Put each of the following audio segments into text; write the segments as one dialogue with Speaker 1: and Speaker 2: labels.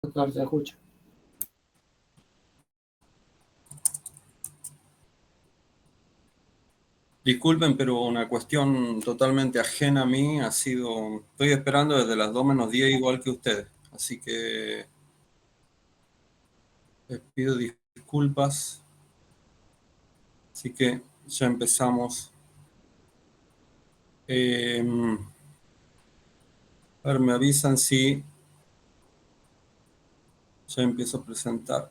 Speaker 1: Doctor, se escucha.
Speaker 2: Disculpen, pero una cuestión totalmente ajena a mí ha sido, estoy esperando desde las 2 menos 10 igual que ustedes, así que les pido disculpas, así que ya empezamos. A ver, me avisan si ya empiezo a presentar.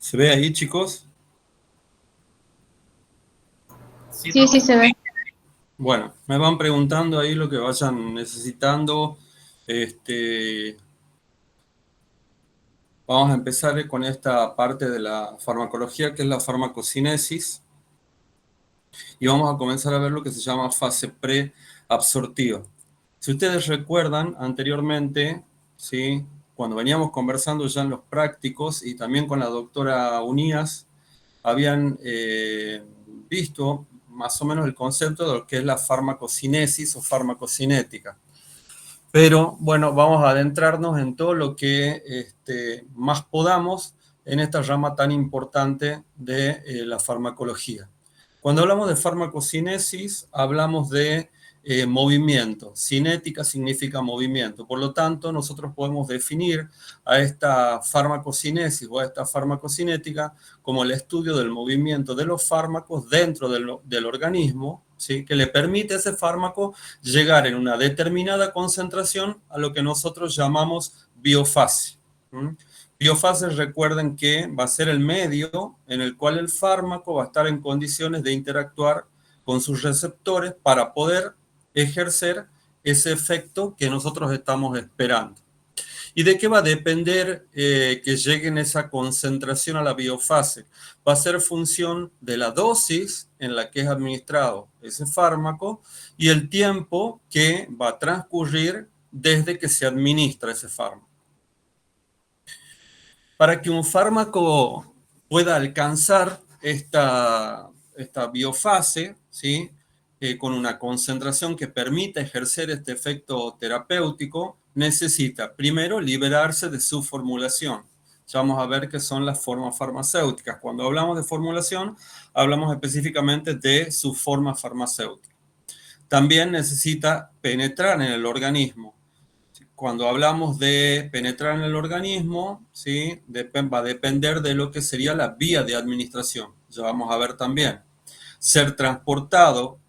Speaker 2: ¿Se ve ahí, chicos?
Speaker 1: Sí, sí se ve.
Speaker 2: Bueno, me van preguntando ahí lo que vayan necesitando. Este, Vamos a empezar con esta parte de la farmacología, que es la farmacocinesis, y vamos a comenzar a ver lo que se llama fase preabsortiva. Si ustedes recuerdan anteriormente, ¿sí? Cuando veníamos conversando ya en los prácticos y también con la doctora Unías, habían visto más o menos el concepto de lo que es la farmacocinesis o farmacocinética. Pero bueno, vamos a adentrarnos en todo lo que más podamos en esta rama tan importante de la farmacología. Cuando hablamos de farmacocinesis, hablamos de movimiento. Cinética significa movimiento. Por lo tanto, nosotros podemos definir a esta farmacocinesis o a esta farmacocinética como el estudio del movimiento de los fármacos dentro del organismo, ¿sí? Que le permite a ese fármaco llegar en una determinada concentración a lo que nosotros llamamos biofase. Biofase, recuerden que va a ser el medio en el cual el fármaco va a estar en condiciones de interactuar con sus receptores para poder ejercer ese efecto que nosotros estamos esperando. ¿Y de qué va a depender que llegue en esa concentración a la biofase? Va a ser función de la dosis en la que es administrado ese fármaco y el tiempo que va a transcurrir desde que se administra ese fármaco. Para que un fármaco pueda alcanzar esta biofase, ¿sí? Con una concentración que permita ejercer este efecto terapéutico, necesita primero liberarse de su formulación. Ya vamos a ver qué son las formas farmacéuticas. Cuando hablamos de formulación, hablamos específicamente de su forma farmacéutica. También necesita penetrar en el organismo. Cuando hablamos de penetrar en el organismo, ¿sí? Va a depender de lo que sería la vía de administración. Ya vamos a ver también. Ser transportado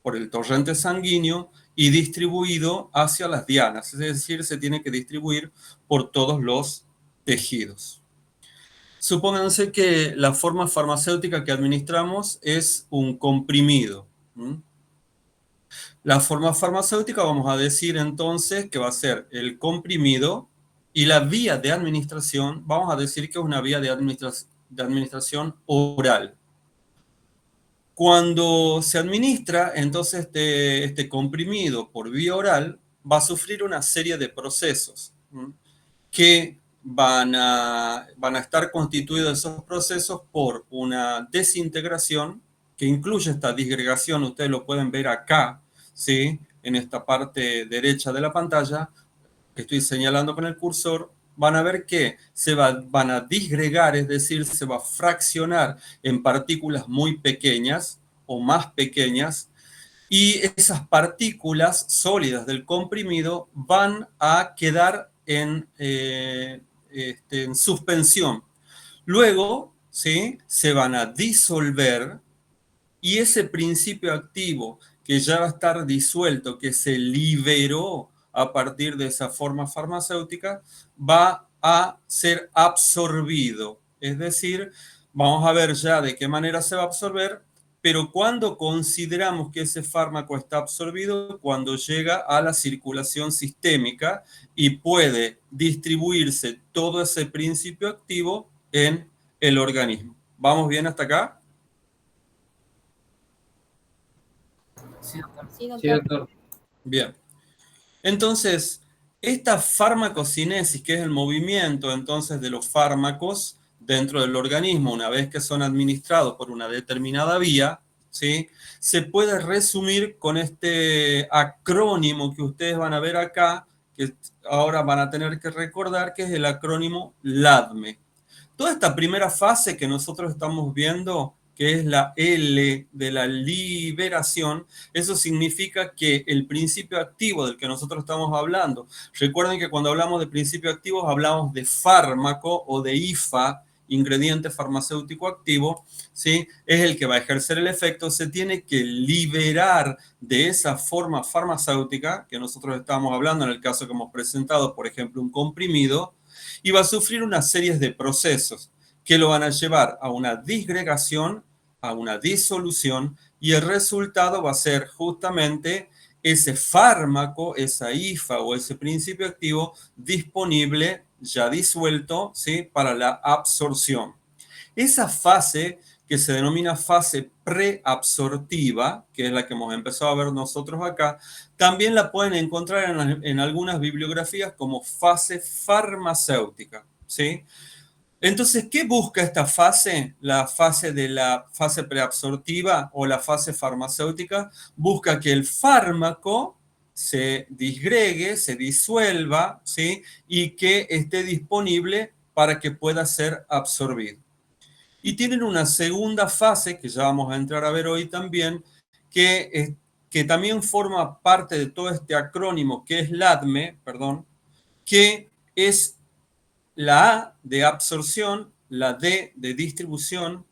Speaker 2: por el torrente sanguíneo y distribuido hacia las dianas, es decir, se tiene que distribuir por todos los tejidos. Supónganse que la forma farmacéutica que administramos es un comprimido. La forma farmacéutica vamos a decir entonces que va a ser el comprimido y la vía de administración vamos a decir que es una vía de administración oral. Cuando se administra entonces este comprimido por vía oral va a sufrir una serie de procesos que van a estar constituidos esos procesos por una desintegración que incluye esta disgregación, ustedes lo pueden ver acá, ¿sí? En esta parte derecha de la pantalla, que estoy señalando con el cursor, van a ver que van a disgregar, es decir, se va a fraccionar en partículas muy pequeñas o más pequeñas, y esas partículas sólidas del comprimido van a quedar en suspensión. Luego, ¿sí? Se van a disolver y ese principio activo que ya va a estar disuelto, que se liberó a partir de esa forma farmacéutica, va a ser absorbido. Es decir, vamos a ver ya de qué manera se va a absorber pero ¿cuándo consideramos que ese fármaco está absorbido? Cuando llega a la circulación sistémica y puede distribuirse todo ese principio activo en el organismo. ¿Vamos bien hasta acá?
Speaker 1: Sí, doctor.
Speaker 3: Sí, doctor.
Speaker 1: Sí, doctor.
Speaker 2: Bien. Entonces, esta farmacocinesis, que es el movimiento entonces de los fármacos dentro del organismo, una vez que son administrados por una determinada vía, ¿sí? Se puede resumir con este acrónimo que ustedes van a ver acá, que ahora van a tener que recordar, que es el acrónimo LADME. Toda esta primera fase que nosotros estamos viendo, que es la L de la liberación, eso significa que el principio activo del que nosotros estamos hablando, recuerden que cuando hablamos de principios activos hablamos de fármaco o de IFA, ingrediente farmacéutico activo, ¿sí? Es el que va a ejercer el efecto, se tiene que liberar de esa forma farmacéutica que nosotros estamos hablando en el caso que hemos presentado, por ejemplo, un comprimido, y va a sufrir una serie de procesos que lo van a llevar a una disgregación, a una disolución, y el resultado va a ser justamente ese fármaco, esa IFA o ese principio activo disponible, ya disuelto, ¿sí? Para la absorción. Esa fase que se denomina fase preabsortiva, que es la que hemos empezado a ver nosotros acá, también la pueden encontrar en algunas bibliografías como fase farmacéutica, ¿sí? Entonces, ¿qué busca esta fase? La fase de la fase preabsortiva o la fase farmacéutica busca que el fármaco se disgregue, se disuelva, ¿sí? Y que esté disponible para que pueda ser absorbido. Y tienen una segunda fase, que ya vamos a entrar a ver hoy también, que también forma parte de todo este acrónimo, que es LADME, perdón, que es la A de absorción, la D de distribución,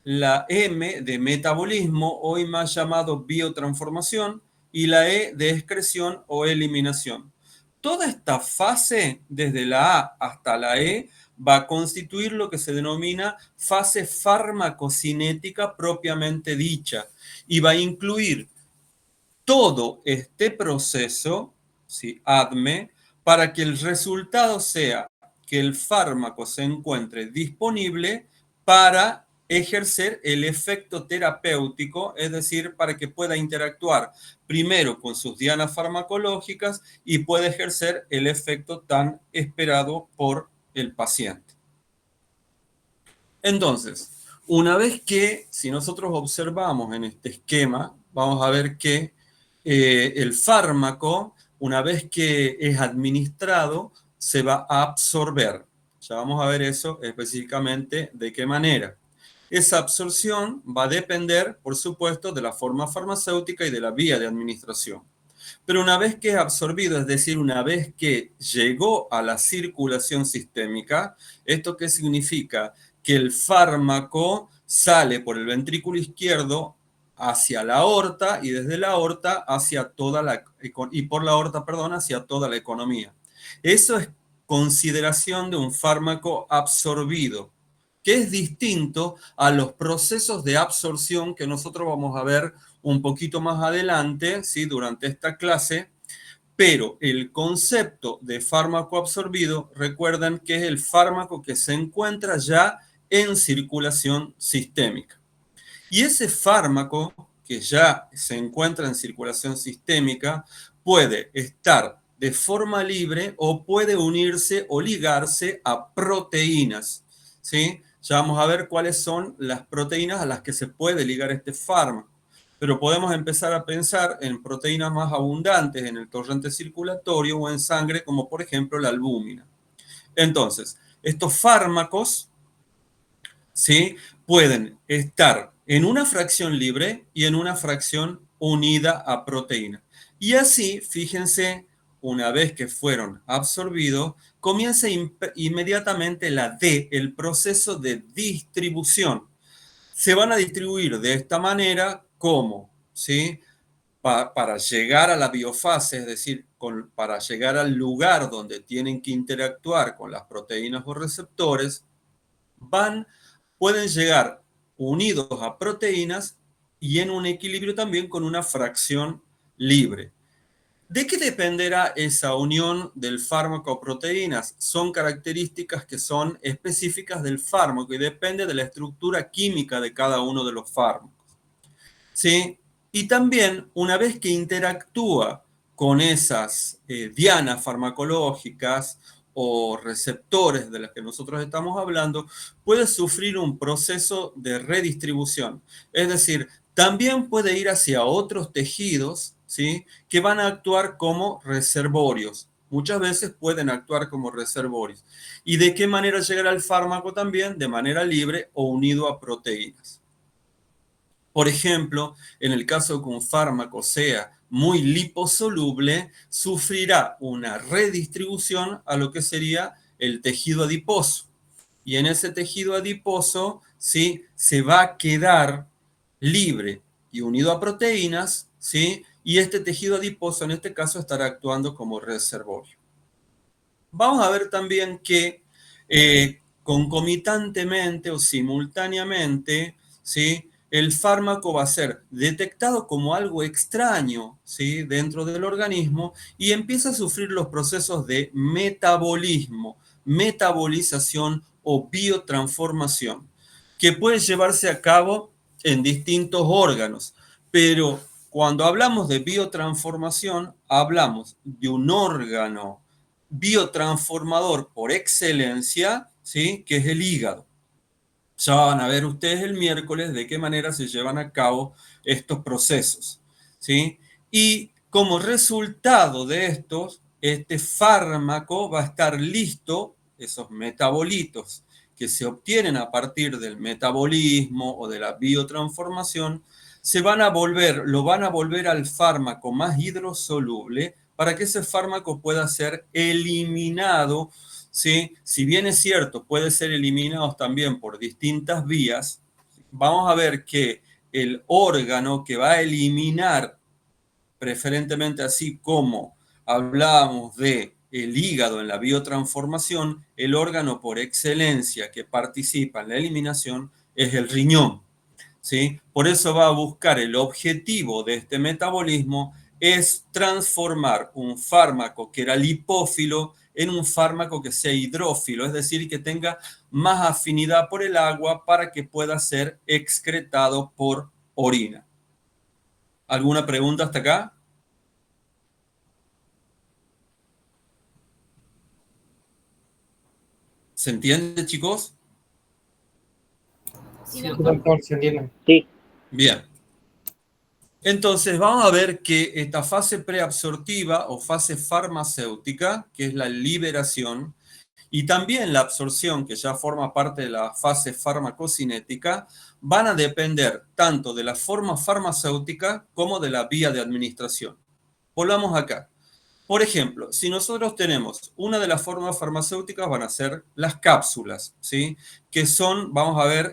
Speaker 2: la M de metabolismo, hoy más llamado biotransformación, y la E de excreción o eliminación. Toda esta fase, desde la A hasta la E, va a constituir lo que se denomina fase farmacocinética propiamente dicha, y va a incluir todo este proceso, ¿sí? ADME, para que el resultado sea que el fármaco se encuentre disponible para ejercer el efecto terapéutico, es decir, para que pueda interactuar primero con sus dianas farmacológicas y pueda ejercer el efecto tan esperado por el paciente. Entonces, una vez que, si nosotros observamos en este esquema, vamos a ver que el fármaco, una vez que es administrado, se va a absorber. Ya vamos a ver eso específicamente de qué manera. Esa absorción va a depender, por supuesto, de la forma farmacéutica y de la vía de administración. Pero una vez que es absorbido, es decir, una vez que llegó a la circulación sistémica, ¿esto qué significa? Que el fármaco sale por el ventrículo izquierdo hacia la aorta y desde la aorta hacia toda la y por la aorta, perdón, hacia toda la economía. Eso es consideración de un fármaco absorbido, que es distinto a los procesos de absorción que nosotros vamos a ver un poquito más adelante, ¿sí? Durante esta clase, pero el concepto de fármaco absorbido, recuerden que es el fármaco que se encuentra ya en circulación sistémica. Y ese fármaco que ya se encuentra en circulación sistémica puede estar de forma libre o puede unirse o ligarse a proteínas, ¿sí? Ya vamos a ver cuáles son las proteínas a las que se puede ligar este fármaco. Pero podemos empezar a pensar en proteínas más abundantes en el torrente circulatorio o en sangre, como por ejemplo la albúmina. Entonces, estos fármacos, ¿sí? Pueden estar en una fracción libre y en una fracción unida a proteína. Y así, fíjense, una vez que fueron absorbidos, comienza inmediatamente la D, el proceso de distribución. Se van a distribuir de esta manera como, ¿sí? Para llegar a la biofase, es decir, para llegar al lugar donde tienen que interactuar con las proteínas o receptores, pueden llegar unidos a proteínas y en un equilibrio también con una fracción libre. ¿De qué dependerá esa unión del fármaco a proteínas? Son características que son específicas del fármaco y depende de la estructura química de cada uno de los fármacos. ¿Sí? Y también, una vez que interactúa con esas dianas farmacológicas o receptores de las que nosotros estamos hablando, puede sufrir un proceso de redistribución. Es decir, también puede ir hacia otros tejidos, ¿sí? Que van a actuar como reservorios. Muchas veces pueden actuar como reservorios. ¿Y de qué manera llegar al fármaco también? De manera libre o unido a proteínas. Por ejemplo, en el caso de que un fármaco sea muy liposoluble, sufrirá una redistribución a lo que sería el tejido adiposo. Y en ese tejido adiposo, ¿sí? Se va a quedar libre y unido a proteínas, ¿sí? Y este tejido adiposo en este caso estará actuando como reservorio. Vamos a ver también que concomitantemente o simultáneamente, ¿sí? El fármaco va a ser detectado como algo extraño, ¿sí? Dentro del organismo y empieza a sufrir los procesos de metabolismo, metabolización o biotransformación, que puede llevarse a cabo en distintos órganos. Pero cuando hablamos de biotransformación, hablamos de un órgano biotransformador por excelencia, ¿sí? Que es el hígado. Ya van a ver ustedes el miércoles de qué manera se llevan a cabo estos procesos, ¿sí? Y como resultado de estos, este fármaco va a estar listo, esos metabolitos que se obtienen a partir del metabolismo o de la biotransformación, lo van a volver al fármaco más hidrosoluble para que ese fármaco pueda ser eliminado. ¿Sí? Si bien es cierto, puede ser eliminado también por distintas vías, vamos a ver que el órgano que va a eliminar, preferentemente así como hablábamos de el hígado en la biotransformación, el órgano por excelencia que participa en la eliminación es el riñón. ¿Sí? Por eso va a buscar el objetivo de este metabolismo es transformar un fármaco que era lipófilo en un fármaco que sea hidrófilo, es decir, que tenga más afinidad por el agua para que pueda ser excretado por orina. ¿Alguna pregunta hasta acá? ¿Se entiende, chicos?
Speaker 1: Sí,
Speaker 3: Sí,
Speaker 1: doctor.
Speaker 3: doctor, se entiende.
Speaker 4: Sí,
Speaker 2: Bien. Entonces, vamos a ver que esta fase preabsortiva o fase farmacéutica, que es la liberación, y también la absorción, que ya forma parte de la fase farmacocinética, van a depender tanto de la forma farmacéutica como de la vía de administración. Volvamos acá. Por ejemplo, si nosotros tenemos una de las formas farmacéuticas van a ser las cápsulas, ¿sí? Que son, vamos a ver,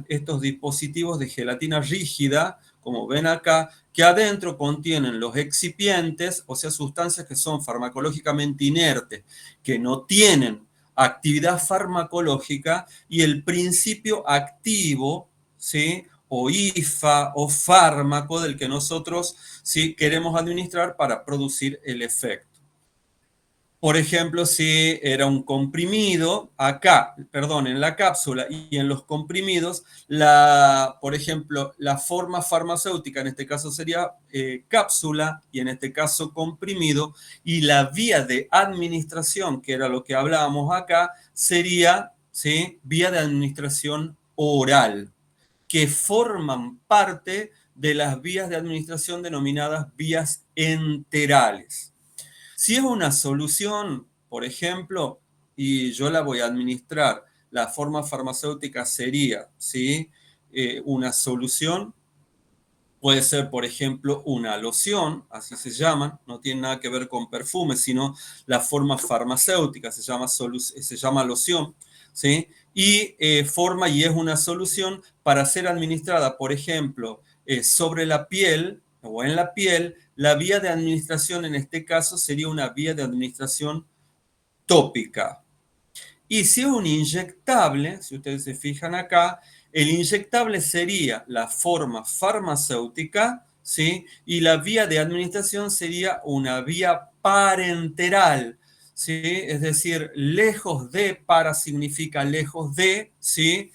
Speaker 2: estos dispositivos de gelatina rígida, como ven acá, que adentro contienen los excipientes, o sea, sustancias que son farmacológicamente inertes, que no tienen actividad farmacológica y el principio activo, ¿sí? O IFA o fármaco del que nosotros ¿sí? Queremos administrar para producir el efecto. Por ejemplo, si era un comprimido, acá, perdón, en la cápsula y en los comprimidos, por ejemplo, la forma farmacéutica, en este caso sería cápsula y en este caso comprimido, y la vía de administración, que era lo que hablábamos acá, sería ¿sí? Vía de administración oral, que forman parte de las vías de administración denominadas vías enterales. Si es una solución, por ejemplo, y yo la voy a administrar, la forma farmacéutica sería, ¿sí? Una solución, puede ser, por ejemplo, una loción, así se llaman, no tiene nada que ver con perfume, sino la forma farmacéutica, se llama loción, ¿sí? Y forma y es una solución para ser administrada, por ejemplo, sobre la piel o en la piel. La vía de administración en este caso sería una vía de administración tópica. Y si es un inyectable, si ustedes se fijan acá, El inyectable sería la forma farmacéutica, ¿sí? Y la vía de administración sería una vía parenteral, ¿sí? Es decir, lejos de, para significa lejos de, ¿sí?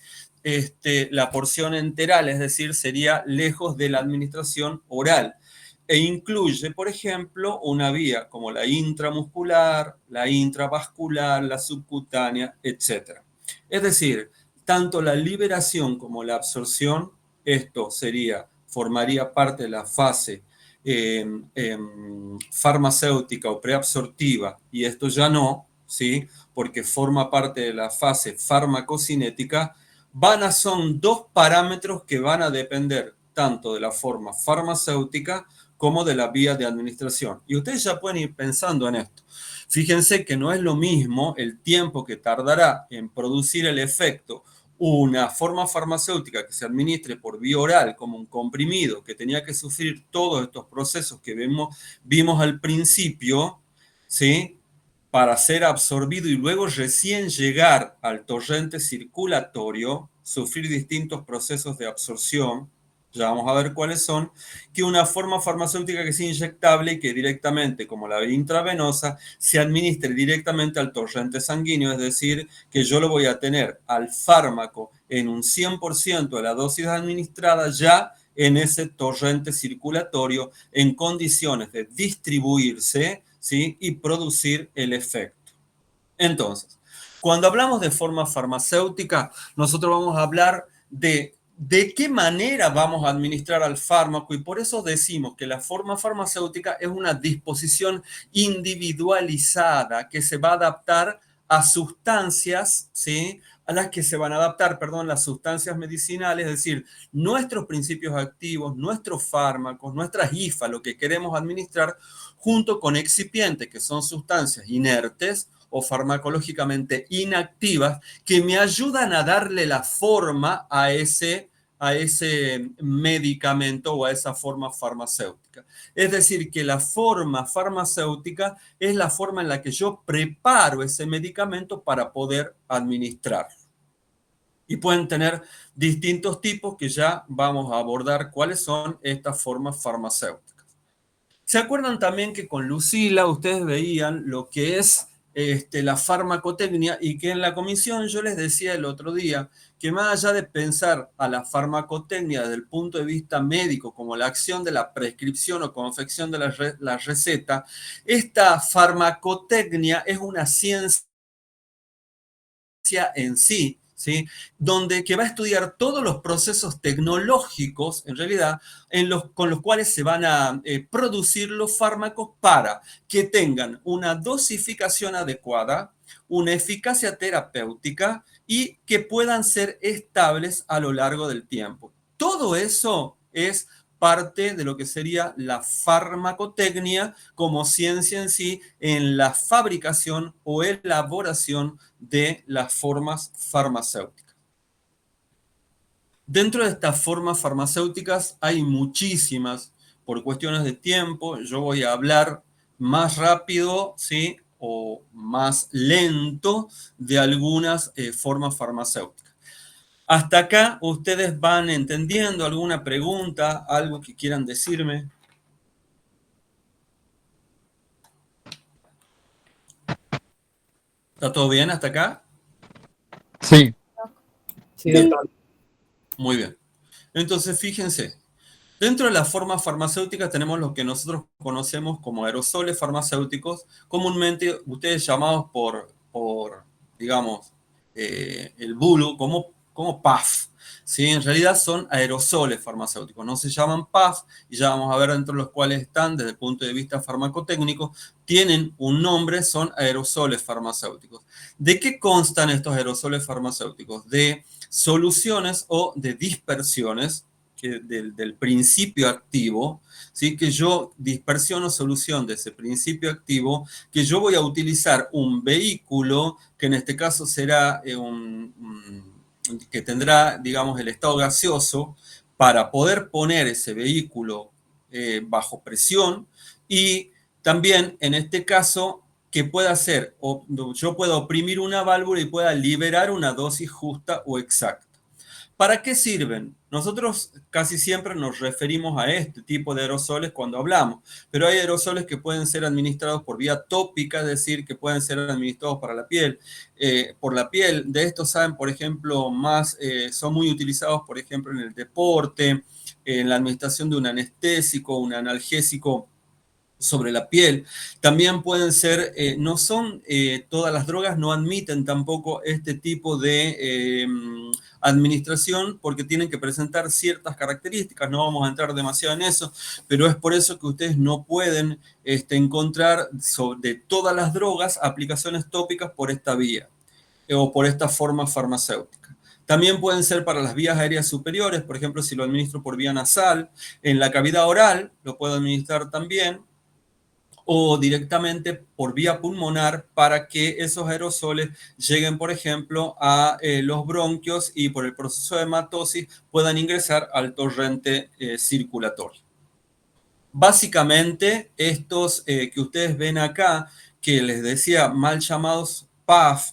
Speaker 2: La porción enteral, es decir, sería lejos de la administración oral. E incluye, por ejemplo, una vía como la intramuscular, la intravascular, la subcutánea, etc. Es decir, tanto la liberación como la absorción, esto formaría parte de la fase farmacéutica o preabsortiva, y esto ya no, ¿sí? Porque forma parte de la fase farmacocinética. Son dos parámetros que van a depender tanto de la forma farmacéutica como de la vía de administración. Y ustedes ya pueden ir pensando en esto. Fíjense que no es lo mismo el tiempo que tardará en producir el efecto una forma farmacéutica que se administre por vía oral como un comprimido que tenía que sufrir todos estos procesos que vimos al principio, ¿sí? Para ser absorbido y luego recién llegar al torrente circulatorio, sufrir distintos procesos de absorción, ya vamos a ver cuáles son, que una forma farmacéutica que es inyectable y que directamente, como la vía intravenosa, se administre directamente al torrente sanguíneo, es decir, que yo lo voy a tener al fármaco en un 100% de la dosis administrada ya en ese torrente circulatorio en condiciones de distribuirse, ¿sí? Y producir el efecto. Entonces, cuando hablamos de forma farmacéutica, nosotros vamos a hablar de qué manera vamos a administrar al fármaco, y por eso decimos que la forma farmacéutica es una disposición individualizada que se va a adaptar a sustancias, ¿sí? A las que se van a adaptar, perdón, las sustancias medicinales, es decir, nuestros principios activos, nuestros fármacos, nuestras IFA, lo que queremos administrar, junto con excipientes, que son sustancias inertes o farmacológicamente inactivas, que me ayudan a darle la forma a ese medicamento o a esa forma farmacéutica. Es decir, que la forma farmacéutica es la forma en la que yo preparo ese medicamento para poder administrarlo. Y pueden tener distintos tipos que ya vamos a abordar cuáles son estas formas farmacéuticas. ¿Se acuerdan también que con Lucila ustedes veían lo que es la farmacotecnia, y que en la comisión yo les decía el otro día que más allá de pensar a la farmacotecnia desde el punto de vista médico como la acción de la prescripción o confección de la receta, esta farmacotecnia es una ciencia en sí, ¿sí? Que va a estudiar todos los procesos tecnológicos, en realidad, con los cuales se van a producir los fármacos para que tengan una dosificación adecuada, una eficacia terapéutica y que puedan ser estables a lo largo del tiempo. Todo eso es parte de lo que sería la farmacotecnia como ciencia en sí en la fabricación o elaboración de las formas farmacéuticas. Dentro de estas formas farmacéuticas hay muchísimas. Por cuestiones de tiempo, yo voy a hablar más rápido, ¿sí? O más lento de algunas formas farmacéuticas. Hasta acá, ¿ustedes van entendiendo alguna pregunta, algo que quieran decirme? ¿Está todo bien hasta acá?
Speaker 3: Sí.
Speaker 1: Sí, doctor.
Speaker 2: Muy bien. Entonces, fíjense, dentro de las formas farmacéuticas tenemos lo que nosotros conocemos como aerosoles farmacéuticos, comúnmente ustedes llamados digamos, el bulo como PAF. ¿Sí? En realidad son aerosoles farmacéuticos, no se llaman PAF, y ya vamos a ver dentro de los cuales están desde el punto de vista farmacotécnico, tienen un nombre, son aerosoles farmacéuticos. ¿De qué constan estos aerosoles farmacéuticos? De soluciones o de dispersiones del principio activo, ¿sí? Que yo dispersiono solución de ese principio activo, que yo voy a utilizar un vehículo, que en este caso será que tendrá, digamos, el estado gaseoso, para poder poner ese vehículo bajo presión, y también en este caso que pueda hacer, yo pueda oprimir una válvula y pueda liberar una dosis justa o exacta. ¿Para qué sirven? Nosotros casi siempre nos referimos a este tipo de aerosoles cuando hablamos, pero hay aerosoles que pueden ser administrados por vía tópica, es decir, que pueden ser administrados para la piel, por la piel. De estos saben, por ejemplo, son muy utilizados, por ejemplo, en el deporte, en la administración de un anestésico, un analgésico sobre la piel. También pueden ser, no son, todas las drogas no admiten tampoco este tipo de administración porque tienen que presentar ciertas características, no vamos a entrar demasiado en eso, pero es por eso que ustedes no pueden encontrar de todas las drogas aplicaciones tópicas por esta vía o por esta forma farmacéutica. También pueden ser para las vías aéreas superiores, por ejemplo, si lo administro por vía nasal, en la cavidad oral lo puedo administrar también, o directamente por vía pulmonar para que esos aerosoles lleguen, por ejemplo, a los bronquios y por el proceso de hematosis puedan ingresar al torrente circulatorio. Básicamente, estos que ustedes ven acá, que les decía mal llamados PAF,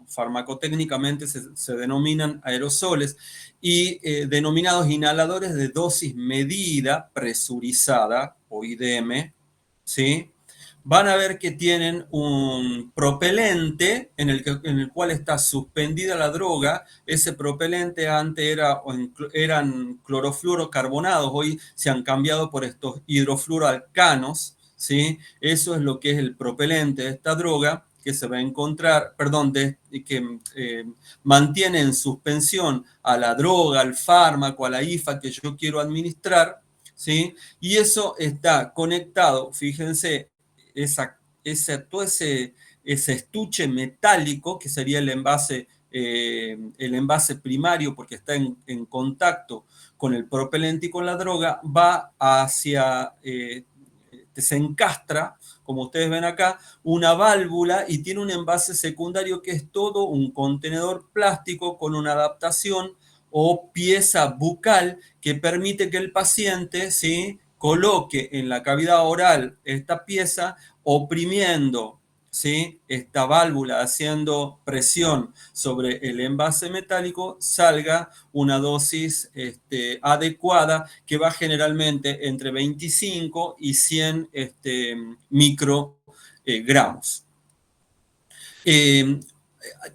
Speaker 2: farmacotécnicamente se denominan aerosoles, y denominados inhaladores de dosis medida presurizada, o IDM, ¿sí? Van a ver que tienen un propelente en el cual está suspendida la droga. Ese propelente antes eran clorofluorocarbonados, hoy se han cambiado por estos hidrofluoroalcanos, ¿sí? Eso es lo que es el propelente de esta droga que se va a encontrar, perdón, que mantiene en suspensión a la droga, al fármaco, a la IFA que yo quiero administrar, ¿sí? Y eso está conectado, fíjense, todo ese estuche metálico, que sería el envase primario, porque está en contacto con el propelente y con la droga, va hacia, se encastra, como ustedes ven acá, una válvula y tiene un envase secundario que es todo un contenedor plástico con una adaptación o pieza bucal que permite que el paciente, ¿sí?, coloque en la cavidad oral esta pieza oprimiendo, ¿sí?, esta válvula, haciendo presión sobre el envase metálico, salga una dosis adecuada que va generalmente entre 25 y 100 microgramos.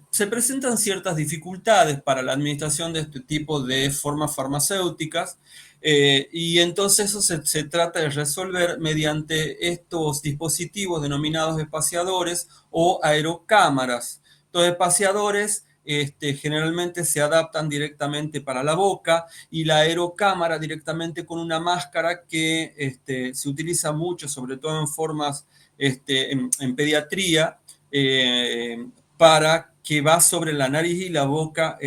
Speaker 2: Se presentan ciertas dificultades para la administración de este tipo de formas farmacéuticas y entonces eso se trata de resolver mediante estos dispositivos denominados espaciadores o aerocámaras. Los espaciadores generalmente se adaptan directamente para la boca y la aerocámara directamente con una máscara que se utiliza mucho, sobre todo en formas en pediatría, para que va sobre la nariz y la boca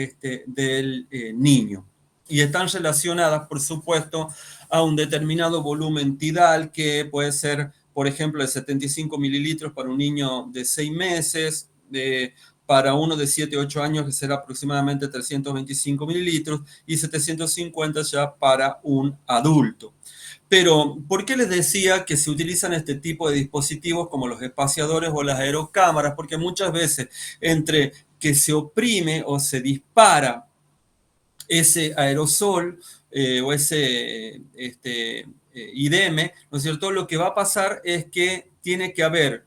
Speaker 2: del niño. Y están relacionadas, por supuesto, a un determinado volumen tidal que puede ser, por ejemplo, de 75 mililitros para un niño de 6 meses, para uno de 7 o 8 años que será aproximadamente 325 mililitros y 750 ya para un adulto. Pero, ¿por qué les decía que se utilizan este tipo de dispositivos como los espaciadores o las aerocámaras? Porque muchas veces entre que se oprime o se dispara ese aerosol o ese IDM, ¿no es cierto? Lo que va a pasar es que tiene que haber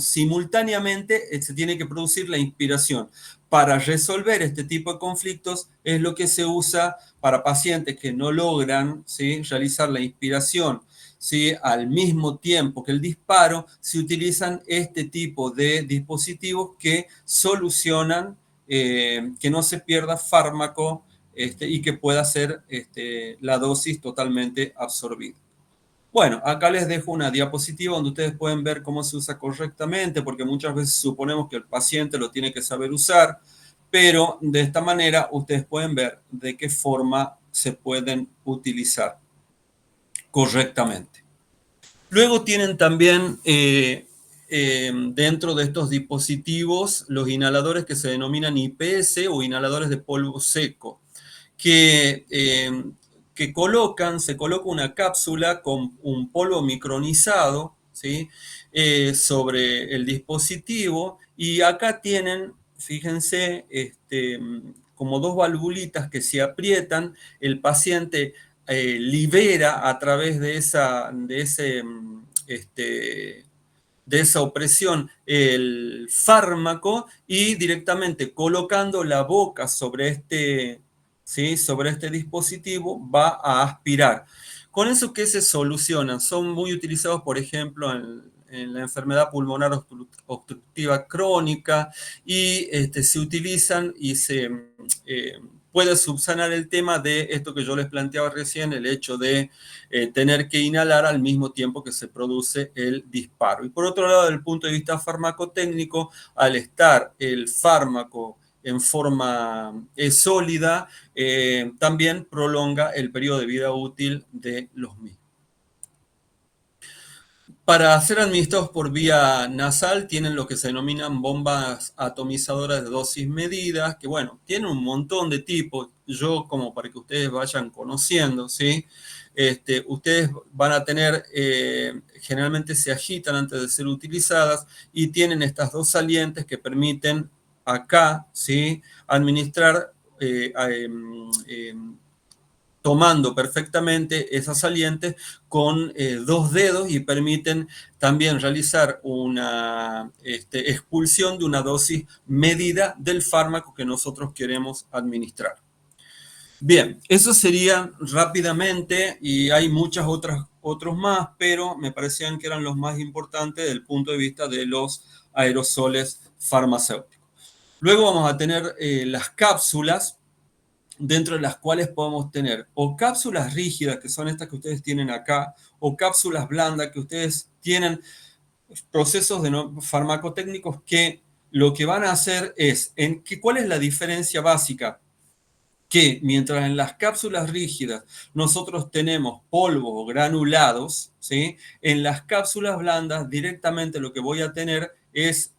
Speaker 2: simultáneamente se tiene que producir la inspiración. Para resolver este tipo de conflictos es lo que se usa para pacientes que no logran, ¿sí?, realizar la inspiración, ¿sí?, al mismo tiempo que el disparo. Se utilizan este tipo de dispositivos que solucionan que no se pierda fármaco y que pueda ser la dosis totalmente absorbida. Bueno, acá les dejo una diapositiva donde ustedes pueden ver cómo se usa correctamente, porque muchas veces suponemos que el paciente lo tiene que saber usar, pero de esta manera ustedes pueden ver de qué forma se pueden utilizar correctamente. Luego tienen también dentro de estos dispositivos los inhaladores que se denominan IPS o inhaladores de polvo seco, que se coloca una cápsula con un polvo micronizado, ¿sí?, sobre el dispositivo, y acá tienen, fíjense, como dos valvulitas que se aprietan, el paciente libera a través de esa opresión el fármaco y directamente colocando la boca sobre sobre este dispositivo va a aspirar. ¿Con eso qué se solucionan? Son muy utilizados, por ejemplo, en la enfermedad pulmonar obstructiva crónica y se utilizan y se puede subsanar el tema de esto que yo les planteaba recién, el hecho de tener que inhalar al mismo tiempo que se produce el disparo. Y por otro lado, desde el punto de vista farmacotécnico, al estar el fármaco en forma sólida, también prolonga el periodo de vida útil de los mismos. Para ser administrados por vía nasal tienen lo que se denominan bombas atomizadoras de dosis medidas, que bueno, tienen un montón de tipos. Yo, como para que ustedes vayan conociendo, ¿sí? Ustedes van a tener, generalmente se agitan antes de ser utilizadas y tienen estas dos salientes que permiten acá, ¿sí? Administrar tomando perfectamente esas salientes con dos dedos y permiten también realizar una expulsión de una dosis medida del fármaco que nosotros queremos administrar. Bien, eso sería rápidamente y hay otros más, pero me parecían que eran los más importantes desde el punto de vista de los aerosoles farmacéuticos. Luego vamos a tener las cápsulas, dentro de las cuales podemos tener o cápsulas rígidas, que son estas que ustedes tienen acá, o cápsulas blandas, que ustedes tienen procesos farmacotécnicos que lo que van a hacer es, ¿cuál es la diferencia básica? Que mientras en las cápsulas rígidas nosotros tenemos polvos o granulados, ¿sí? En las cápsulas blandas directamente lo que voy a tener es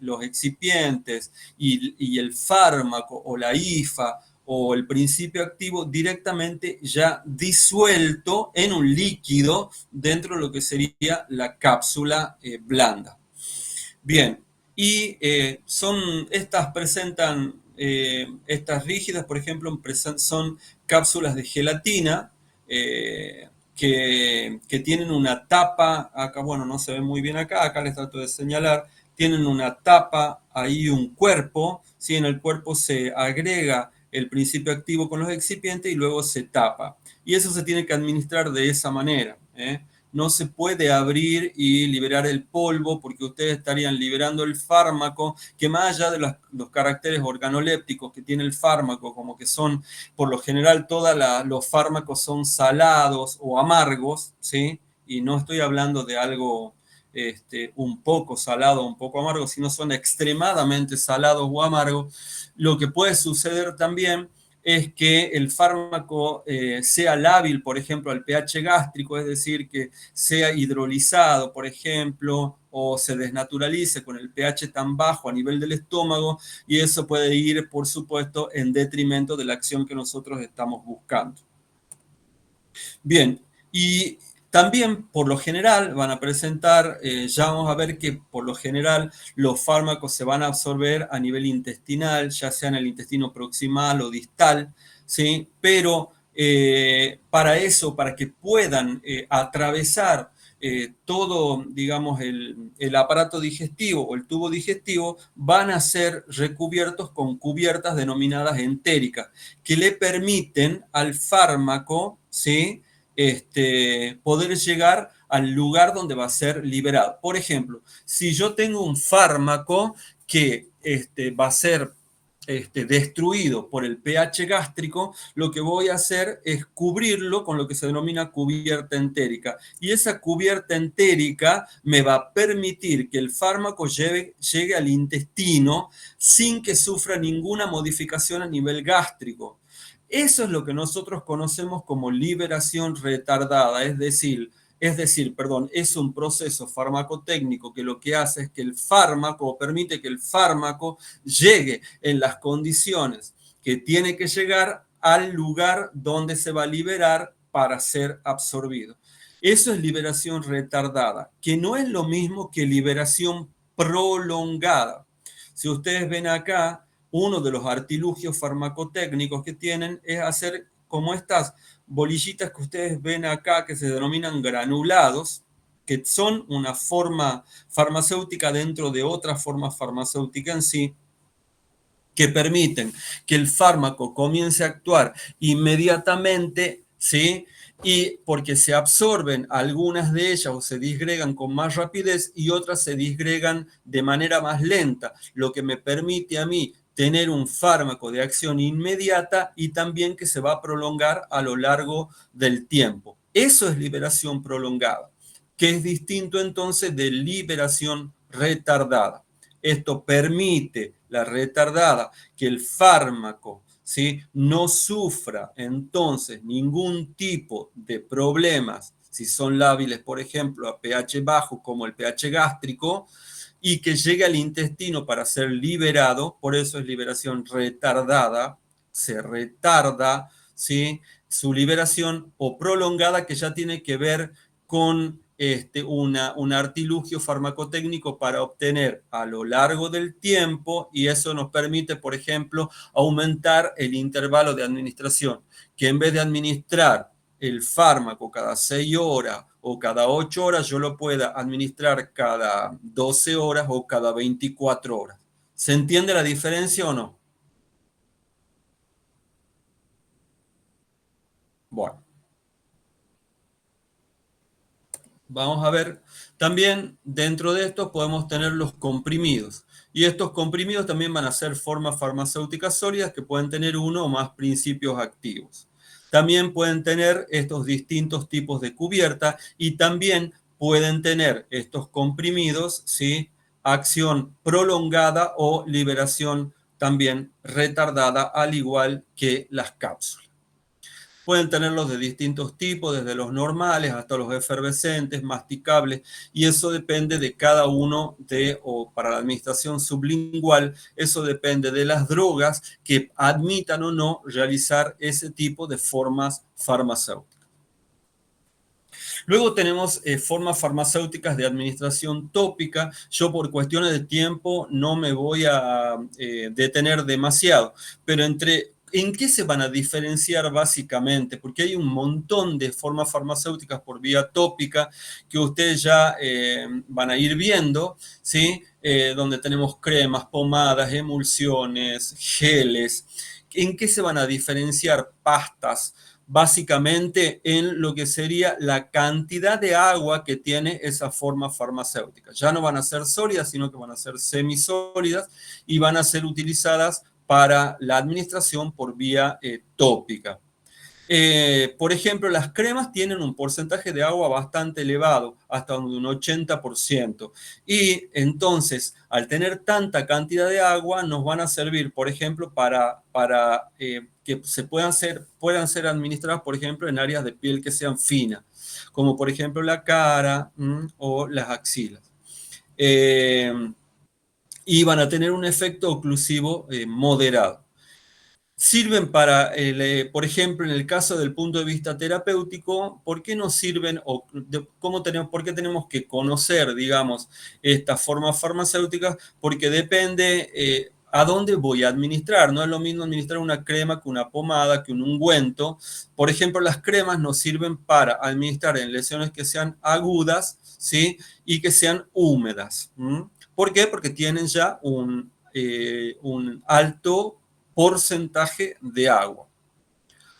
Speaker 2: los excipientes y el fármaco o la IFA o el principio activo directamente ya disuelto en un líquido dentro de lo que sería la cápsula blanda. Bien, y estas presentan, estas rígidas, por ejemplo, son cápsulas de gelatina que tienen una tapa, acá, bueno, no se ve muy bien acá les trato de señalar, tienen una tapa, ahí un cuerpo, ¿sí? En el cuerpo se agrega el principio activo con los excipientes y luego se tapa. Y eso se tiene que administrar de esa manera, ¿eh? No se puede abrir y liberar el polvo porque ustedes estarían liberando el fármaco, que más allá de los caracteres organolépticos que tiene el fármaco, como que son, por lo general, todos los fármacos son salados o amargos, ¿sí? Y no estoy hablando de algo un poco salado o un poco amargo, sino son extremadamente salados o amargos. Lo que puede suceder también es que el fármaco sea lábil, por ejemplo, al pH gástrico, es decir, que sea hidrolizado, por ejemplo, o se desnaturalice con el pH tan bajo a nivel del estómago, y eso puede ir, por supuesto, en detrimento de la acción que nosotros estamos buscando. Bien, y también, por lo general, van a presentar, ya vamos a ver que por lo general los fármacos se van a absorber a nivel intestinal, ya sea en el intestino proximal o distal, ¿sí? Pero para eso, para que puedan atravesar todo, digamos, el aparato digestivo o el tubo digestivo, van a ser recubiertos con cubiertas denominadas entéricas, que le permiten al fármaco, ¿sí? Poder llegar al lugar donde va a ser liberado. Por ejemplo, si yo tengo un fármaco que va a ser destruido por el pH gástrico, lo que voy a hacer es cubrirlo con lo que se denomina cubierta entérica. Y esa cubierta entérica me va a permitir que el fármaco llegue al intestino sin que sufra ninguna modificación a nivel gástrico. Eso es lo que nosotros conocemos como liberación retardada, es decir, es un proceso farmacotécnico que lo que hace es que el fármaco, permite que el fármaco llegue en las condiciones que tiene que llegar al lugar donde se va a liberar para ser absorbido. Eso es liberación retardada, que no es lo mismo que liberación prolongada. Si ustedes ven acá, uno de los artilugios farmacotécnicos que tienen es hacer como estas bolillitas que ustedes ven acá, que se denominan granulados, que son una forma farmacéutica dentro de otra forma farmacéutica en sí, que permiten que el fármaco comience a actuar inmediatamente, ¿sí? Y porque se absorben algunas de ellas o se disgregan con más rapidez y otras se disgregan de manera más lenta, lo que me permite a mí tener un fármaco de acción inmediata y también que se va a prolongar a lo largo del tiempo. Eso es liberación prolongada, que es distinto entonces de liberación retardada. Esto permite la retardada que el fármaco, ¿sí?, no sufra entonces ningún tipo de problemas, si son lábiles, por ejemplo, a pH bajo como el pH gástrico, y que llegue al intestino para ser liberado. Por eso es liberación retardada, se retarda, ¿sí?, su liberación, o prolongada, que ya tiene que ver con un artilugio farmacotécnico para obtener a lo largo del tiempo, y eso nos permite, por ejemplo, aumentar el intervalo de administración, que en vez de administrar el fármaco cada 6 horas o cada 8 horas, yo lo pueda administrar cada 12 horas o cada 24 horas. ¿Se entiende la diferencia o no? Bueno. Vamos a ver, también dentro de esto podemos tener los comprimidos. Y estos comprimidos también van a ser formas farmacéuticas sólidas que pueden tener uno o más principios activos. También pueden tener estos distintos tipos de cubierta y también pueden tener estos comprimidos, ¿sí?, acción prolongada o liberación también retardada, al igual que las cápsulas. Pueden tenerlos de distintos tipos, desde los normales hasta los efervescentes, masticables, y eso depende de cada uno o para la administración sublingual, eso depende de las drogas que admitan o no realizar ese tipo de formas farmacéuticas. Luego tenemos formas farmacéuticas de administración tópica. Yo por cuestiones de tiempo no me voy a detener demasiado, pero ¿en qué se van a diferenciar básicamente? Porque hay un montón de formas farmacéuticas por vía tópica que ustedes ya van a ir viendo, ¿sí? Donde tenemos cremas, pomadas, emulsiones, geles. ¿En qué se van a diferenciar pastas? Básicamente en lo que sería la cantidad de agua que tiene esa forma farmacéutica. Ya no van a ser sólidas, sino que van a ser semisólidas y van a ser utilizadas para la administración por vía tópica. Por ejemplo, las cremas tienen un porcentaje de agua bastante elevado, hasta un 80%. Y entonces, al tener tanta cantidad de agua, nos van a servir, por ejemplo, para que puedan ser administradas, por ejemplo, en áreas de piel que sean finas, como por ejemplo la cara o las axilas. Y van a tener un efecto oclusivo moderado. Sirven para, por ejemplo, en el caso del punto de vista terapéutico, ¿por qué nos sirven o por qué tenemos que conocer, digamos, estas formas farmacéuticas? Porque depende a dónde voy a administrar. No es lo mismo administrar una crema que una pomada, que un ungüento. Por ejemplo, las cremas nos sirven para administrar en lesiones que sean agudas, ¿sí?, y que sean húmedas. ¿Por qué? Porque tienen ya un alto porcentaje de agua.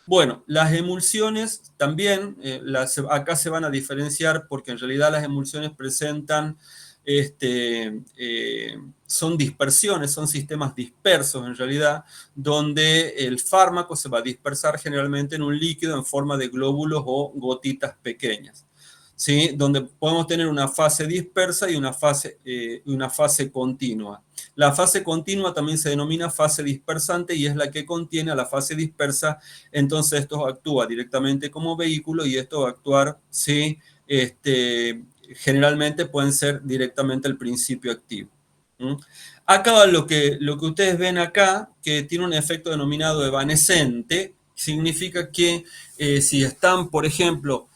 Speaker 2: Bueno, las emulsiones también, acá se van a diferenciar porque en realidad las emulsiones presentan, son dispersiones, son sistemas dispersos en realidad, donde el fármaco se va a dispersar generalmente en un líquido en forma de glóbulos o gotitas pequeñas, ¿sí?, donde podemos tener una fase dispersa y una fase continua. La fase continua también se denomina fase dispersante y es la que contiene a la fase dispersa. Entonces esto actúa directamente como vehículo y esto va a actuar, ¿sí?, generalmente pueden ser directamente el principio activo. Acá lo que ustedes ven acá, que tiene un efecto denominado evanescente, significa que si están, por ejemplo,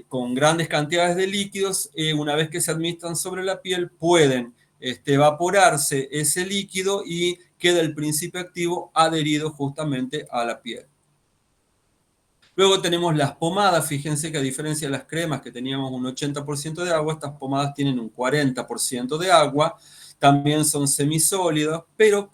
Speaker 2: con grandes cantidades de líquidos, una vez que se administran sobre la piel, pueden evaporarse ese líquido y queda el principio activo adherido justamente a la piel. Luego tenemos las pomadas. Fíjense que a diferencia de las cremas que teníamos un 80% de agua, estas pomadas tienen un 40% de agua. También son semisólidas, pero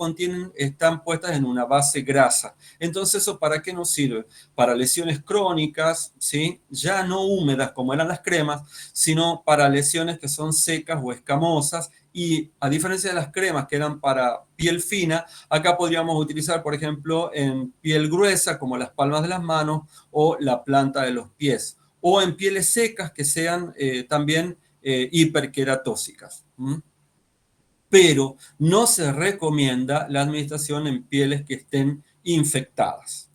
Speaker 2: están puestas en una base grasa. Entonces, ¿eso para qué nos sirve? Para lesiones crónicas, ¿sí? Ya no húmedas como eran las cremas, sino para lesiones que son secas o escamosas. Y a diferencia de las cremas que eran para piel fina, acá podríamos utilizar, por ejemplo, en piel gruesa, como las palmas de las manos o la planta de los pies. O en pieles secas que sean también hiperqueratóxicas. Pero no se recomienda la administración en pieles que estén infectadas.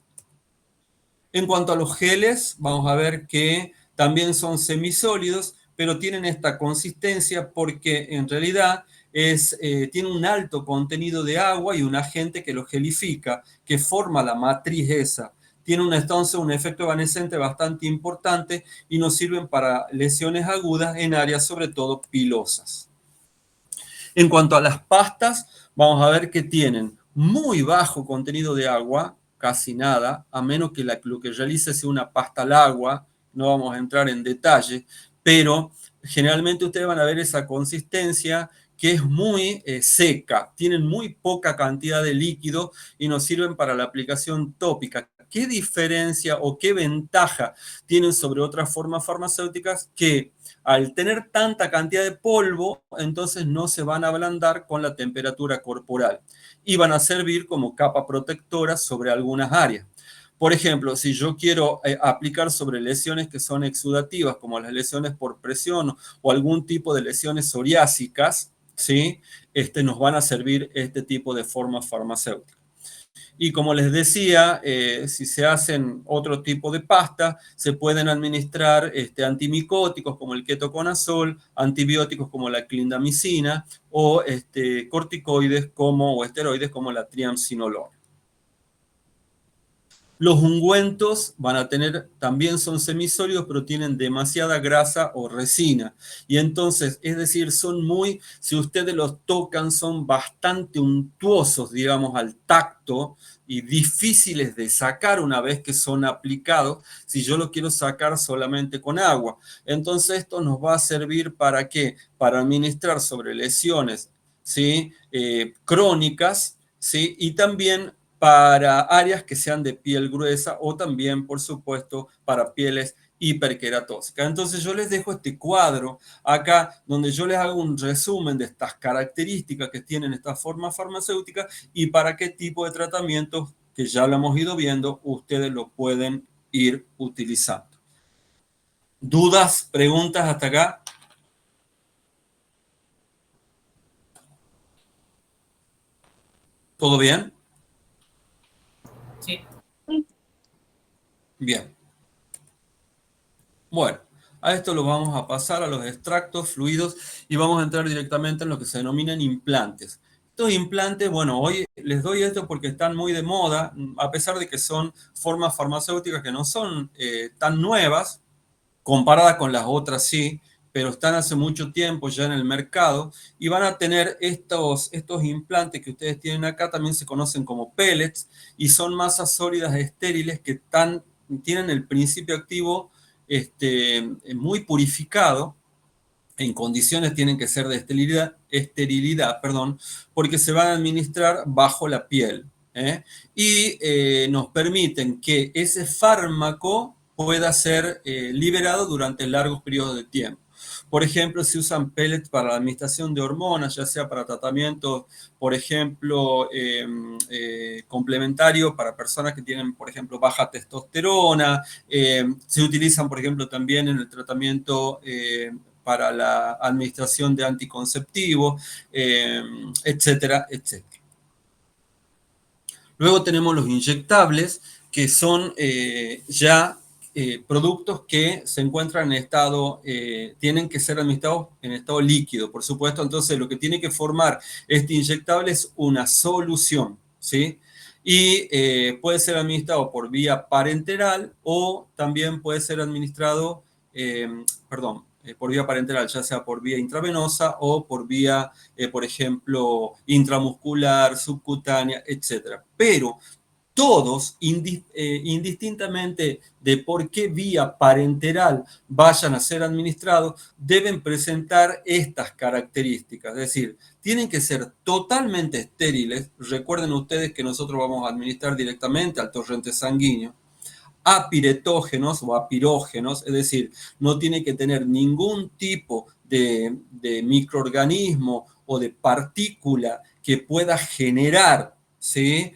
Speaker 2: En cuanto a los geles, vamos a ver que también son semisólidos, pero tienen esta consistencia porque en realidad tiene un alto contenido de agua y un agente que lo gelifica, que forma la matriz esa. Tiene entonces un efecto evanescente bastante importante y nos sirven para lesiones agudas en áreas sobre todo pilosas. En cuanto a las pastas, vamos a ver que tienen muy bajo contenido de agua, casi nada, a menos que lo que realice sea una pasta al agua, no vamos a entrar en detalle, pero generalmente ustedes van a ver esa consistencia que es muy seca, tienen muy poca cantidad de líquido y nos sirven para la aplicación tópica. ¿Qué diferencia o qué ventaja tienen sobre otras formas farmacéuticas? Que al tener tanta cantidad de polvo, entonces no se van a ablandar con la temperatura corporal y van a servir como capa protectora sobre algunas áreas. Por ejemplo, si yo quiero aplicar sobre lesiones que son exudativas, como las lesiones por presión o algún tipo de lesiones psoriásicas, ¿sí? Nos van a servir este tipo de formas farmacéuticas. Y como les decía, si se hacen otro tipo de pasta, se pueden administrar antimicóticos como el ketoconazol, antibióticos como la clindamicina o corticoides o esteroides como la triamcinolona. Los ungüentos también son semisólidos, pero tienen demasiada grasa o resina. Y entonces, es decir, si ustedes los tocan, son bastante untuosos, digamos, al tacto y difíciles de sacar una vez que son aplicados, si yo los quiero sacar solamente con agua. Entonces, esto nos va a servir ¿para qué? Para administrar sobre lesiones, ¿sí? Crónicas, ¿sí? Y también para áreas que sean de piel gruesa o también, por supuesto, para pieles hiperqueratóxicas. Entonces yo les dejo este cuadro acá donde yo les hago un resumen de estas características que tienen estas formas farmacéuticas y para qué tipo de tratamientos, que ya lo hemos ido viendo, ustedes lo pueden ir utilizando. ¿Dudas, preguntas hasta acá? ¿Todo bien?
Speaker 1: Sí.
Speaker 2: Bien. Bueno, a esto lo vamos a pasar a los extractos fluidos y vamos a entrar directamente en lo que se denominan implantes. Estos implantes, bueno, hoy les doy esto porque están muy de moda, a pesar de que son formas farmacéuticas que no son tan nuevas, comparadas con las otras sí, pero están hace mucho tiempo ya en el mercado y van a tener estos implantes que ustedes tienen acá, también se conocen como pellets y son masas sólidas estériles que tienen el principio activo muy purificado. En condiciones tienen que ser de esterilidad, porque se van a administrar bajo la piel. Y nos permiten que ese fármaco pueda ser liberado durante largos periodos de tiempo. Por ejemplo, se usan pellets para la administración de hormonas, ya sea para tratamientos, por ejemplo, complementarios para personas que tienen, por ejemplo, baja testosterona. Se utilizan, por ejemplo, también en el tratamiento para la administración de anticonceptivos, etcétera, etcétera. Luego tenemos los inyectables, que son ya productos que se encuentran en estado, tienen que ser administrados en estado líquido, por supuesto. Entonces, lo que tiene que formar este inyectable es una solución, ¿sí? Y puede ser administrado por vía parenteral o también puede ser administrado, por vía parenteral, ya sea por vía intravenosa o por vía, por ejemplo, intramuscular, subcutánea, etc. Pero todos, indistintamente de por qué vía parenteral vayan a ser administrados, deben presentar estas características. Es decir, tienen que ser totalmente estériles. Recuerden ustedes que nosotros vamos a administrar directamente al torrente sanguíneo. Apiretógenos o apirógenos, es decir, no tiene que tener ningún tipo de microorganismo o de partícula que pueda generar, ¿sí?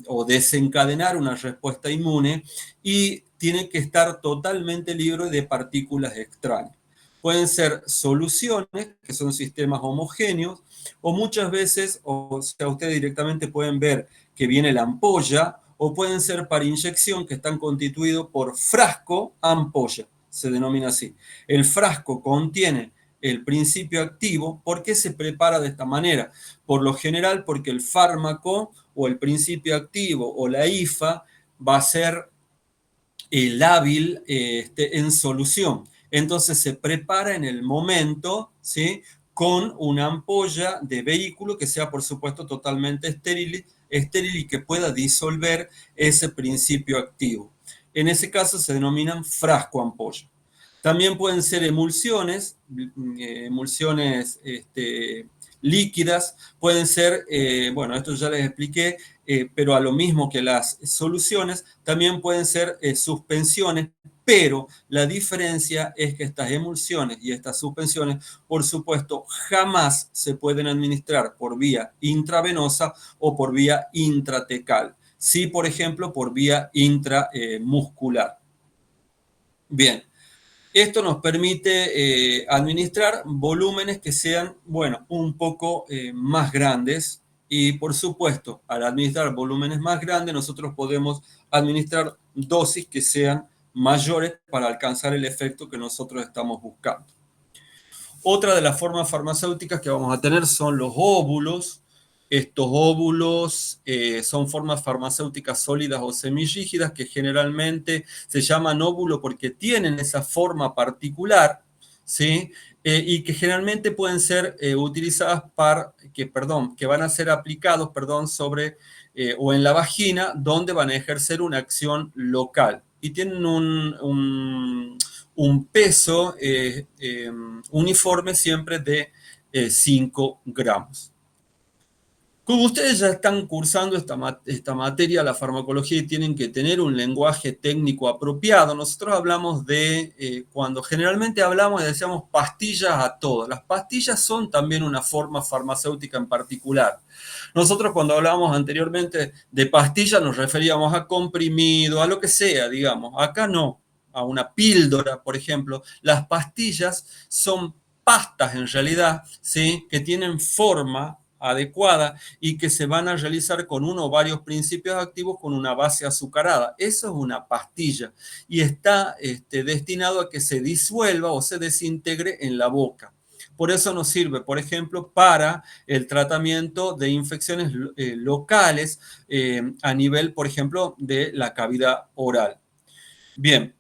Speaker 2: O desencadenar una respuesta inmune, y tiene que estar totalmente libre de partículas extrañas. Pueden ser soluciones, que son sistemas homogéneos, o muchas veces, o sea, ustedes directamente pueden ver que viene la ampolla, o pueden ser para inyección, que están constituidos por frasco ampolla, se denomina así. El frasco contiene el principio activo. ¿Por qué se prepara de esta manera? Por lo general, porque el fármaco o el principio activo o la IFA va a ser lábil en solución. Entonces se prepara en el momento, ¿sí? Con una ampolla de vehículo que sea, por supuesto, totalmente estéril y que pueda disolver ese principio activo. En ese caso se denominan frasco ampolla. También pueden ser emulsiones, líquidas, pueden ser, bueno, esto ya les expliqué, pero a lo mismo que las soluciones, también pueden ser suspensiones, pero la diferencia es que estas emulsiones y estas suspensiones, por supuesto, jamás se pueden administrar por vía intravenosa o por vía intratecal. Sí, por ejemplo, por vía intramuscular. Bien. Esto nos permite administrar volúmenes que sean, bueno, un poco más grandes, y por supuesto, al administrar volúmenes más grandes, nosotros podemos administrar dosis que sean mayores para alcanzar el efecto que nosotros estamos buscando. Otra de las formas farmacéuticas que vamos a tener son los óvulos. Estos óvulos son formas farmacéuticas sólidas o semirrígidas que generalmente se llaman óvulo porque tienen esa forma particular, ¿sí? Y que generalmente pueden ser utilizadas que van a ser aplicados, sobre o en la vagina, donde van a ejercer una acción local. Y tienen un peso uniforme siempre de 5 gramos. Como ustedes ya están cursando esta materia, la farmacología, y tienen que tener un lenguaje técnico apropiado, nosotros hablamos cuando generalmente hablamos y decíamos pastillas a todo. Las pastillas son también una forma farmacéutica en particular. Nosotros cuando hablábamos anteriormente de pastillas nos referíamos a comprimido, a lo que sea, digamos. Acá no, a una píldora, por ejemplo. Las pastillas son pastas en realidad, ¿sí? Que tienen forma adecuada y que se van a realizar con uno o varios principios activos con una base azucarada. Eso es una pastilla y está destinado a que se disuelva o se desintegre en la boca. Por eso nos sirve, por ejemplo, para el tratamiento de infecciones locales a nivel, por ejemplo, de la cavidad oral. Bien,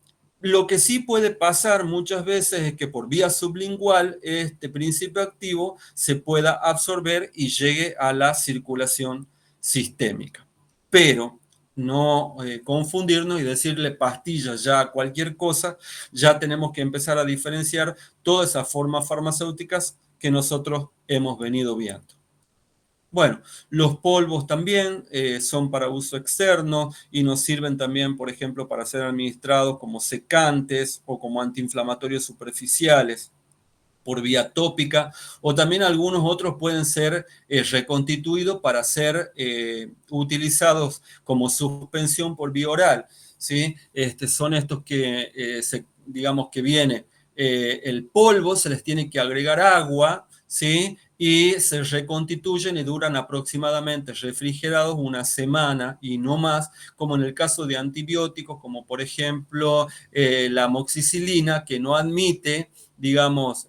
Speaker 2: lo que sí puede pasar muchas veces es que por vía sublingual este principio activo se pueda absorber y llegue a la circulación sistémica. Pero no confundirnos y decirle pastillas ya a cualquier cosa. Ya tenemos que empezar a diferenciar todas esas formas farmacéuticas que nosotros hemos venido viendo. Bueno, los polvos también son para uso externo y nos sirven también, por ejemplo, para ser administrados como secantes o como antiinflamatorios superficiales por vía tópica, o también algunos otros pueden ser reconstituidos para ser utilizados como suspensión por vía oral, ¿sí? Son estos que, digamos que viene el polvo, se les tiene que agregar agua, ¿sí? Y se reconstituyen y duran aproximadamente refrigerados una semana y no más, como en el caso de antibióticos, como por ejemplo la amoxicilina, que no admite, digamos,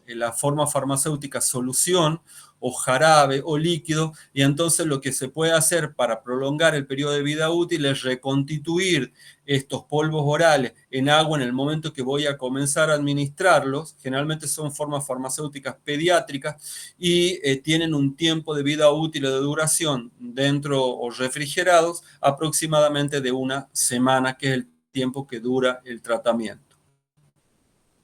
Speaker 2: la forma farmacéutica solución, o jarabe o líquido, y entonces lo que se puede hacer para prolongar el periodo de vida útil es reconstituir estos polvos orales en agua en el momento que voy a comenzar a administrarlos. Generalmente son formas farmacéuticas pediátricas y tienen un tiempo de vida útil o de duración dentro o refrigerados aproximadamente de una semana, que es el tiempo que dura el tratamiento.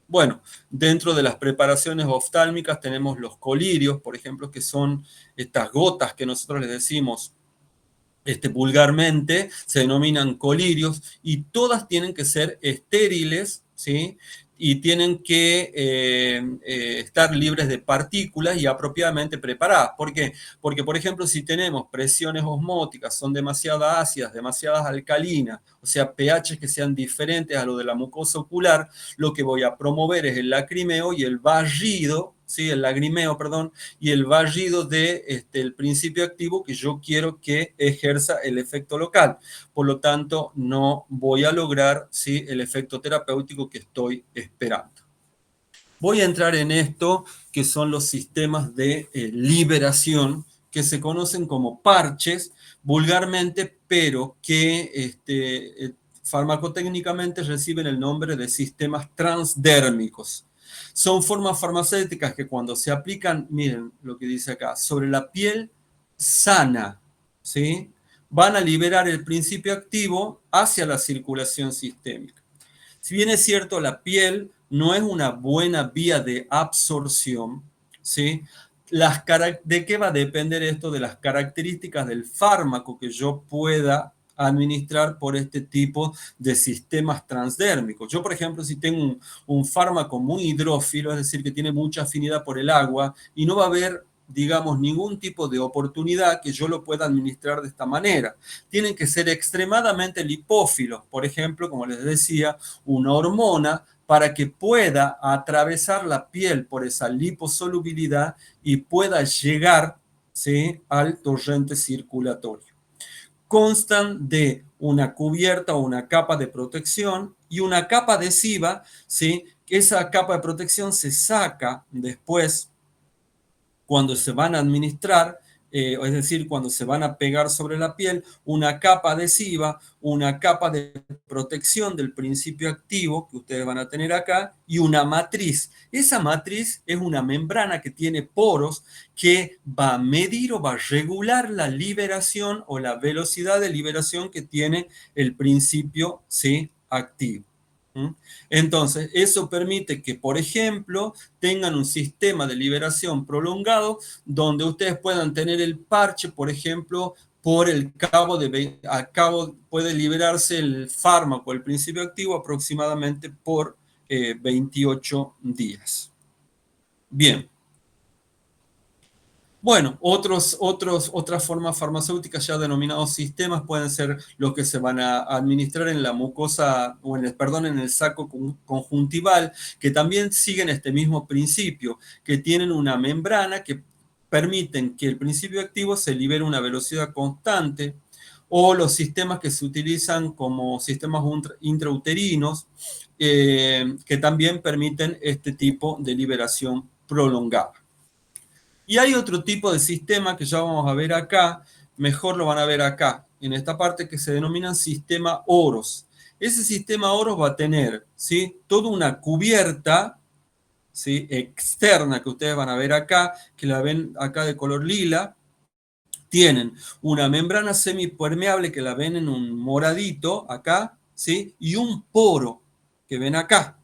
Speaker 2: Bueno, dentro de las preparaciones oftálmicas tenemos los colirios, por ejemplo, que son estas gotas que nosotros les decimos vulgarmente, se denominan colirios, y todas tienen que ser estériles, ¿sí? Y tienen que estar libres de partículas y apropiadamente preparadas. ¿Por qué? Porque, por ejemplo, si tenemos presiones osmóticas, son demasiado ácidas, demasiadas alcalinas, o sea, pHs que sean diferentes a lo de la mucosa ocular, lo que voy a promover es el lacrimeo y el barrido, ¿sí? El lagrimeo, perdón, y el barrido de el principio activo que yo quiero que ejerza el efecto local. Por lo tanto, no voy a lograr, ¿sí?, el efecto terapéutico que estoy esperando. Voy a entrar en esto, que son los sistemas de liberación, que se conocen como parches vulgarmente, pero que farmacotécnicamente reciben el nombre de sistemas transdérmicos. Son formas farmacéuticas que cuando se aplican, miren lo que dice acá, sobre la piel sana, ¿sí?, van a liberar el principio activo hacia la circulación sistémica. Si bien es cierto, la piel no es una buena vía de absorción, ¿sí? ¿De qué va a depender esto? De las características del fármaco que yo pueda administrar por este tipo de sistemas transdérmicos. Yo, por ejemplo, si tengo un fármaco muy hidrófilo, es decir, que tiene mucha afinidad por el agua, y no va a haber, digamos, ningún tipo de oportunidad que yo lo pueda administrar de esta manera. Tienen que ser extremadamente lipófilos, por ejemplo, como les decía, una hormona, para que pueda atravesar la piel por esa liposolubilidad y pueda llegar, ¿sí?, al torrente circulatorio. Constan de una cubierta o una capa de protección y una capa adhesiva, ¿sí? Esa capa de protección se saca después cuando se van a administrar, es decir, cuando se van a pegar sobre la piel, una capa adhesiva, una capa de protección del principio activo que ustedes van a tener acá, y una matriz. Esa matriz es una membrana que tiene poros que va a medir o va a regular la liberación o la velocidad de liberación que tiene el principio, ¿sí?, activo. Entonces, eso permite que, por ejemplo, tengan un sistema de liberación prolongado donde ustedes puedan tener el parche, por ejemplo, por el cabo puede liberarse el fármaco, el principio activo, aproximadamente por 28 días. Bien. Bueno, otras formas farmacéuticas ya denominados sistemas pueden ser los que se van a administrar en la mucosa, o en el saco conjuntival, que también siguen este mismo principio, que tienen una membrana que permiten que el principio activo se libere a una velocidad constante, o los sistemas que se utilizan como sistemas intrauterinos, que también permiten este tipo de liberación prolongada. Y hay otro tipo de sistema que ya vamos a ver acá, mejor lo van a ver acá, en esta parte, que se denominan sistema Oros. Ese sistema Oros va a tener, ¿sí?, toda una cubierta, ¿sí?, externa, que ustedes van a ver acá, que la ven acá de color lila. Tienen una membrana semipermeable que la ven en un moradito acá, ¿sí?, y un poro que ven acá.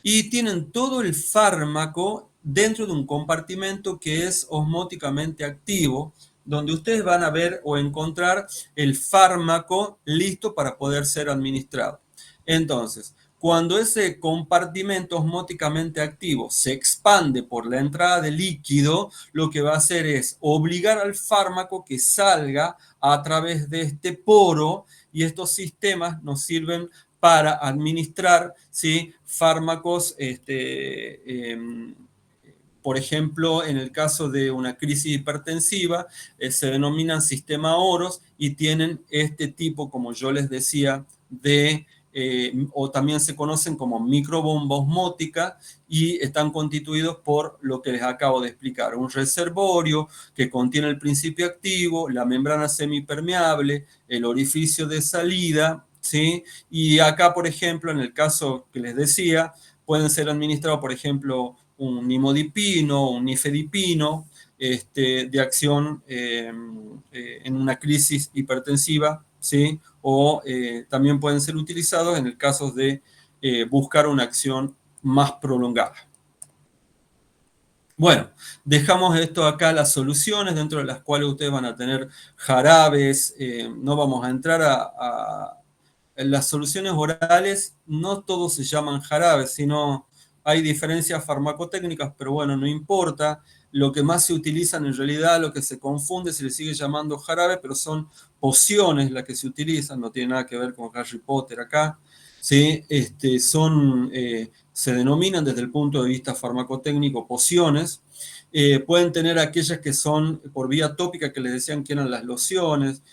Speaker 2: Y tienen todo el fármaco dentro de un compartimento que es osmóticamente activo, donde ustedes van a ver o encontrar el fármaco listo para poder ser administrado. Entonces, cuando ese compartimento osmóticamente activo se expande por la entrada de líquido, lo que va a hacer es obligar al fármaco que salga a través de este poro, y estos sistemas nos sirven para administrar, ¿sí?, fármacos, por ejemplo, en el caso de una crisis hipertensiva, se denominan sistema Oros y tienen este tipo, como yo les decía, de o también se conocen como microbomba osmótica, y están constituidos por lo que les acabo de explicar: un reservorio que contiene el principio activo, la membrana semipermeable, el orificio de salida, ¿sí? Y acá, por ejemplo, en el caso que les decía, pueden ser administrados, por ejemplo, un nimodipino, un nifedipino, de acción en una crisis hipertensiva, ¿sí? O también pueden ser utilizados en el caso de buscar una acción más prolongada. Bueno, dejamos esto acá, las soluciones dentro de las cuales ustedes van a tener jarabes. No vamos a entrar en las soluciones orales, no todos se llaman jarabes, sino hay diferencias farmacotécnicas, pero bueno, no importa. Lo que más se utilizan en realidad, lo que se confunde, se le sigue llamando jarabe, pero son pociones las que se utilizan, no tiene nada que ver con Harry Potter acá, ¿sí? Se denominan desde el punto de vista farmacotécnico pociones. Pueden tener aquellas que son por vía tópica, que les decían que eran las lociones,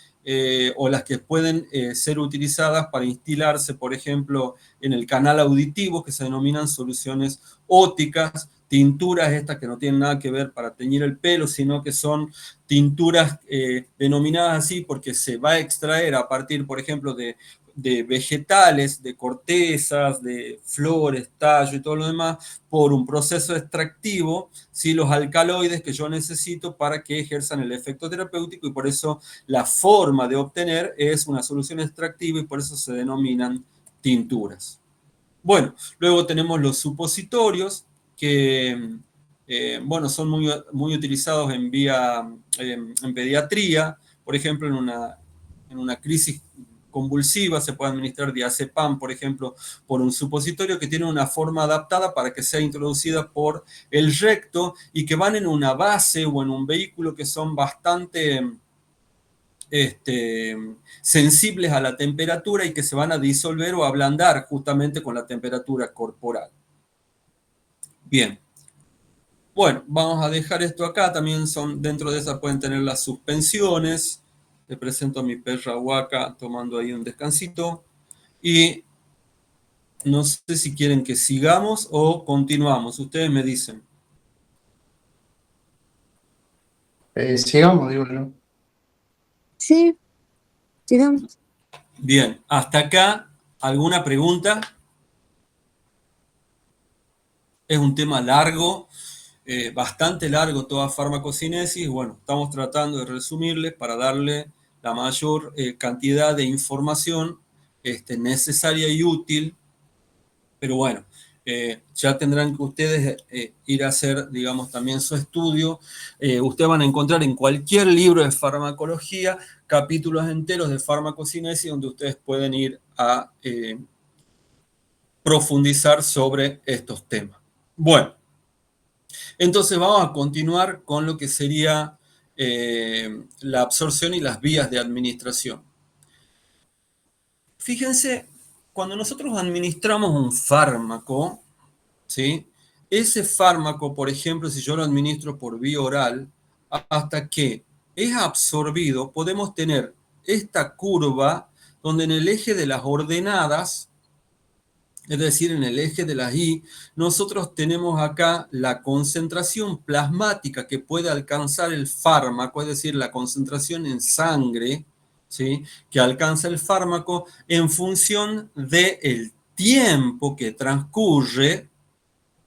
Speaker 2: o las que pueden ser utilizadas para instilarse, por ejemplo, en el canal auditivo, que se denominan soluciones óticas, tinturas estas que no tienen nada que ver para teñir el pelo, sino que son tinturas denominadas así porque se va a extraer a partir, por ejemplo, de vegetales, de cortezas, de flores, tallo y todo lo demás, por un proceso extractivo, ¿sí? Los alcaloides que yo necesito para que ejerzan el efecto terapéutico, y por eso la forma de obtener es una solución extractiva, y por eso se denominan tinturas. Bueno, luego tenemos los supositorios, que bueno, son muy utilizados en pediatría. Por ejemplo, en una crisis convulsiva se puede administrar diazepam, por ejemplo, por un supositorio que tiene una forma adaptada para que sea introducida por el recto, y que van en una base o en un vehículo que son bastante sensibles a la temperatura, y que se van a disolver o ablandar justamente con la temperatura corporal. Bien. Bueno, vamos a dejar esto acá. También son, dentro de esas pueden tener las suspensiones. Le presento a mi perra Waka tomando ahí un descansito. Y no sé si quieren que sigamos o continuamos. Ustedes me dicen.
Speaker 3: Sigamos, digo yo.
Speaker 4: Sí, sigamos.
Speaker 2: Bien, hasta acá, ¿alguna pregunta? Es un tema largo, bastante largo, toda farmacocinesis. Bueno, estamos tratando de resumirles para darle la mayor cantidad de información necesaria y útil, pero bueno, ya tendrán que ustedes ir a hacer, digamos, también su estudio. Ustedes van a encontrar en cualquier libro de farmacología capítulos enteros de farmacocinesis donde ustedes pueden ir a profundizar sobre estos temas. Bueno, entonces vamos a continuar con lo que sería la absorción y las vías de administración. Fíjense, cuando nosotros administramos un fármaco, ¿sí? Ese fármaco, por ejemplo, si yo lo administro por vía oral, hasta que es absorbido, podemos tener esta curva donde en el eje de las ordenadas, es decir, en el eje de las Y, nosotros tenemos acá la concentración plasmática que puede alcanzar el fármaco, es decir, la concentración en sangre, ¿sí? Que alcanza el fármaco en función del tiempo que transcurre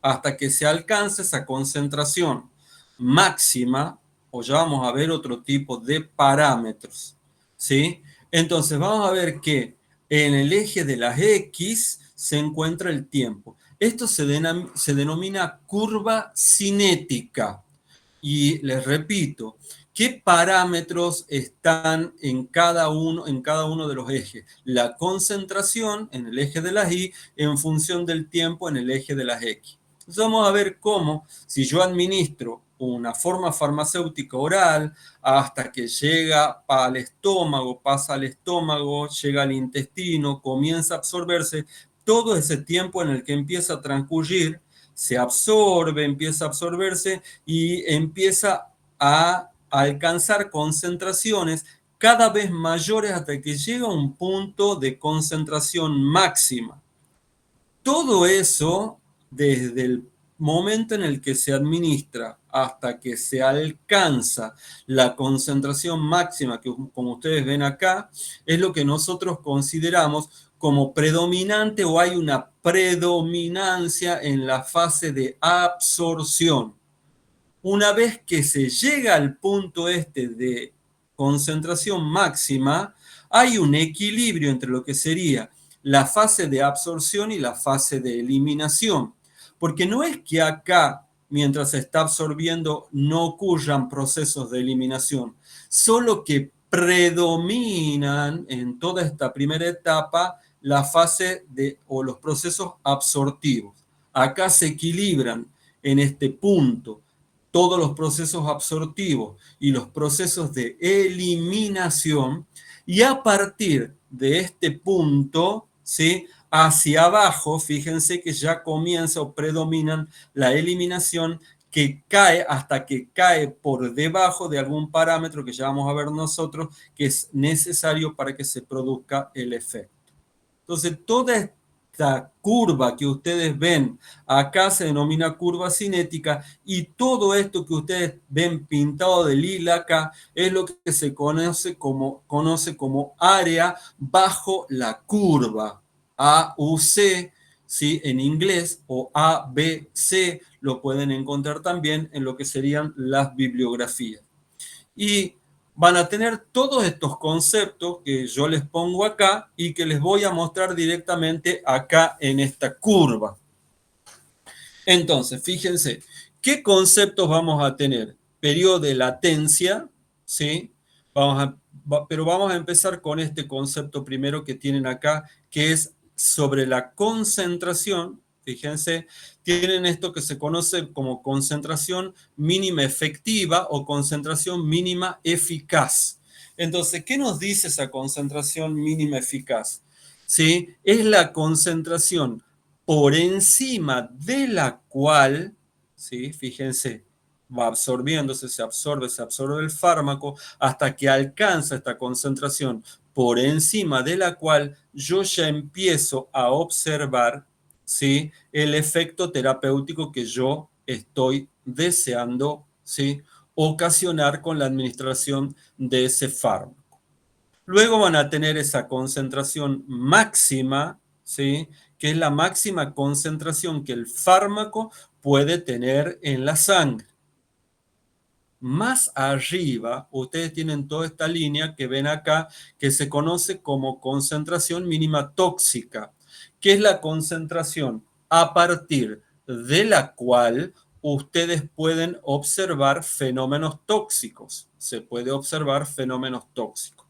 Speaker 2: hasta que se alcance esa concentración máxima, o ya vamos a ver otro tipo de parámetros, ¿sí? Entonces vamos a ver que en el eje de las X se encuentra el tiempo. Esto se denomina curva cinética. Y les repito, ¿qué parámetros están en cada uno de los ejes? La concentración en el eje de las Y en función del tiempo en el eje de las X. Entonces vamos a ver cómo, si yo administro una forma farmacéutica oral hasta que llega al estómago, pasa al estómago, llega al intestino, comienza a absorberse, todo ese tiempo en el que empieza a transcurrir, se absorbe, empieza a absorberse y empieza a alcanzar concentraciones cada vez mayores hasta que llega a un punto de concentración máxima. Todo eso, desde el momento en el que se administra hasta que se alcanza la concentración máxima, que como ustedes ven acá, es lo que nosotros consideramos como predominante, o hay una predominancia en la fase de absorción. Una vez que se llega al punto este de concentración máxima, hay un equilibrio entre lo que sería la fase de absorción y la fase de eliminación. Porque no es que acá, mientras se está absorbiendo, no ocurran procesos de eliminación, solo que predominan en toda esta primera etapa la fase de, o los procesos absortivos. Acá se equilibran en este punto todos los procesos absortivos y los procesos de eliminación, y a partir de este punto, ¿sí?, hacia abajo, fíjense que ya comienza o predominan la eliminación, que cae hasta que cae por debajo de algún parámetro que ya vamos a ver nosotros, que es necesario para que se produzca el efecto. Entonces, toda esta curva que ustedes ven acá se denomina curva cinética, y todo esto que ustedes ven pintado de lila acá es lo que se conoce como área bajo la curva, AUC, ¿sí?, en inglés, o ABC, lo pueden encontrar también en lo que serían las bibliografías. Y van a tener todos estos conceptos que yo les pongo acá y que les voy a mostrar directamente acá en esta curva. Entonces, fíjense, ¿qué conceptos vamos a tener? Periodo de latencia, ¿sí? Pero vamos a empezar con este concepto primero que tienen acá, que es sobre la concentración. Fíjense, tienen esto que se conoce como concentración mínima efectiva o concentración mínima eficaz. Entonces, ¿qué nos dice esa concentración mínima eficaz? ¿Sí? Es la concentración por encima de la cual, ¿sí?, fíjense, va absorbiéndose, se absorbe el fármaco hasta que alcanza esta concentración por encima de la cual yo ya empiezo a observar, ¿sí?, el efecto terapéutico que yo estoy deseando, ¿sí?, ocasionar con la administración de ese fármaco. Luego van a tener esa concentración máxima, ¿sí?, que es la máxima concentración que el fármaco puede tener en la sangre. Más arriba, ustedes tienen toda esta línea que ven acá, que se conoce como concentración mínima tóxica, que es la concentración a partir de la cual ustedes pueden observar fenómenos tóxicos. Se puede observar fenómenos tóxicos.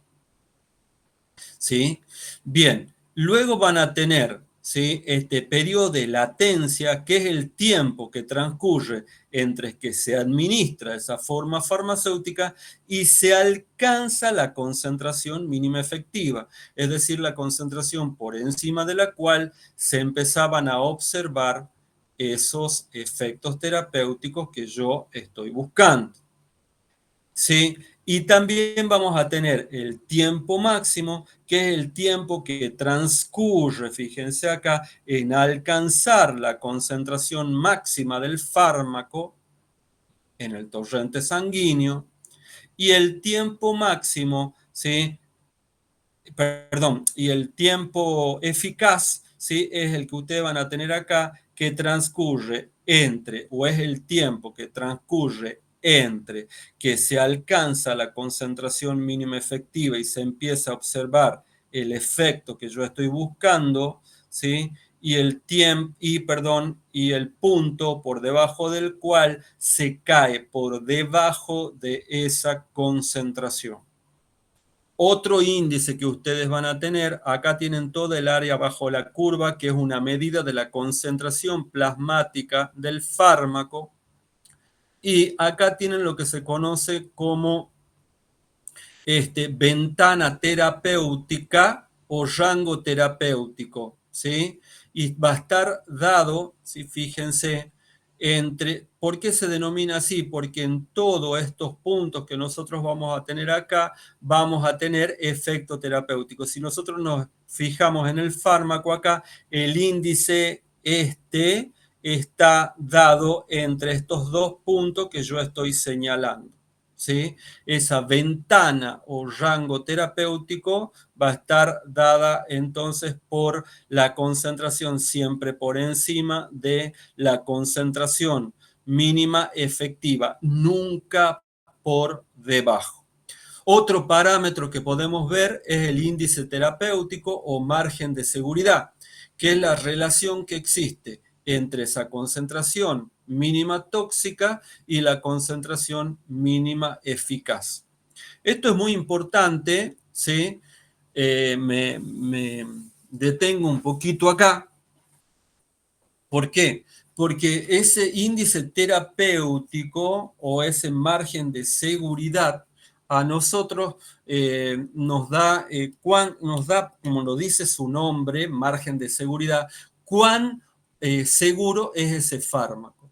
Speaker 2: ¿Sí? Bien, luego van a tener, ¿sí?, este periodo de latencia, que es el tiempo que transcurre entre que se administra esa forma farmacéutica y se alcanza la concentración mínima efectiva, es decir, la concentración por encima de la cual se empezaban a observar esos efectos terapéuticos que yo estoy buscando. ¿Sí? Y también vamos a tener el tiempo máximo, que es el tiempo que transcurre, fíjense acá, en alcanzar la concentración máxima del fármaco en el torrente sanguíneo, y el tiempo máximo, ¿sí?, perdón, y el tiempo eficaz, ¿sí?, es el que ustedes van a tener acá, que transcurre entre, o es el tiempo que transcurre entre que se alcanza la concentración mínima efectiva y se empieza a observar el efecto que yo estoy buscando, ¿sí?, y el tiempo, y el punto por debajo del cual se cae por debajo de esa concentración. Otro índice que ustedes van a tener, acá tienen toda el área bajo la curva, que es una medida de la concentración plasmática del fármaco, y acá tienen lo que se conoce como ventana terapéutica o rango terapéutico, ¿sí? Y va a estar dado, ¿sí?, fíjense, ¿Por qué se denomina así? Porque en todos estos puntos que nosotros vamos a tener acá, vamos a tener efecto terapéutico. Si nosotros nos fijamos en el fármaco acá, el índice está dado entre estos dos puntos que yo estoy señalando, ¿sí? Esa ventana o rango terapéutico va a estar dada entonces por la concentración siempre por encima de la concentración mínima efectiva, nunca por debajo. Otro parámetro que podemos ver es el índice terapéutico o margen de seguridad, que es la relación que existe entre esa concentración mínima tóxica y la concentración mínima eficaz. Esto es muy importante, ¿sí? Me detengo un poquito acá. ¿Por qué? Porque ese índice terapéutico o ese margen de seguridad a nosotros nos da, como lo dice su nombre, margen de seguridad, cuán seguro es ese fármaco.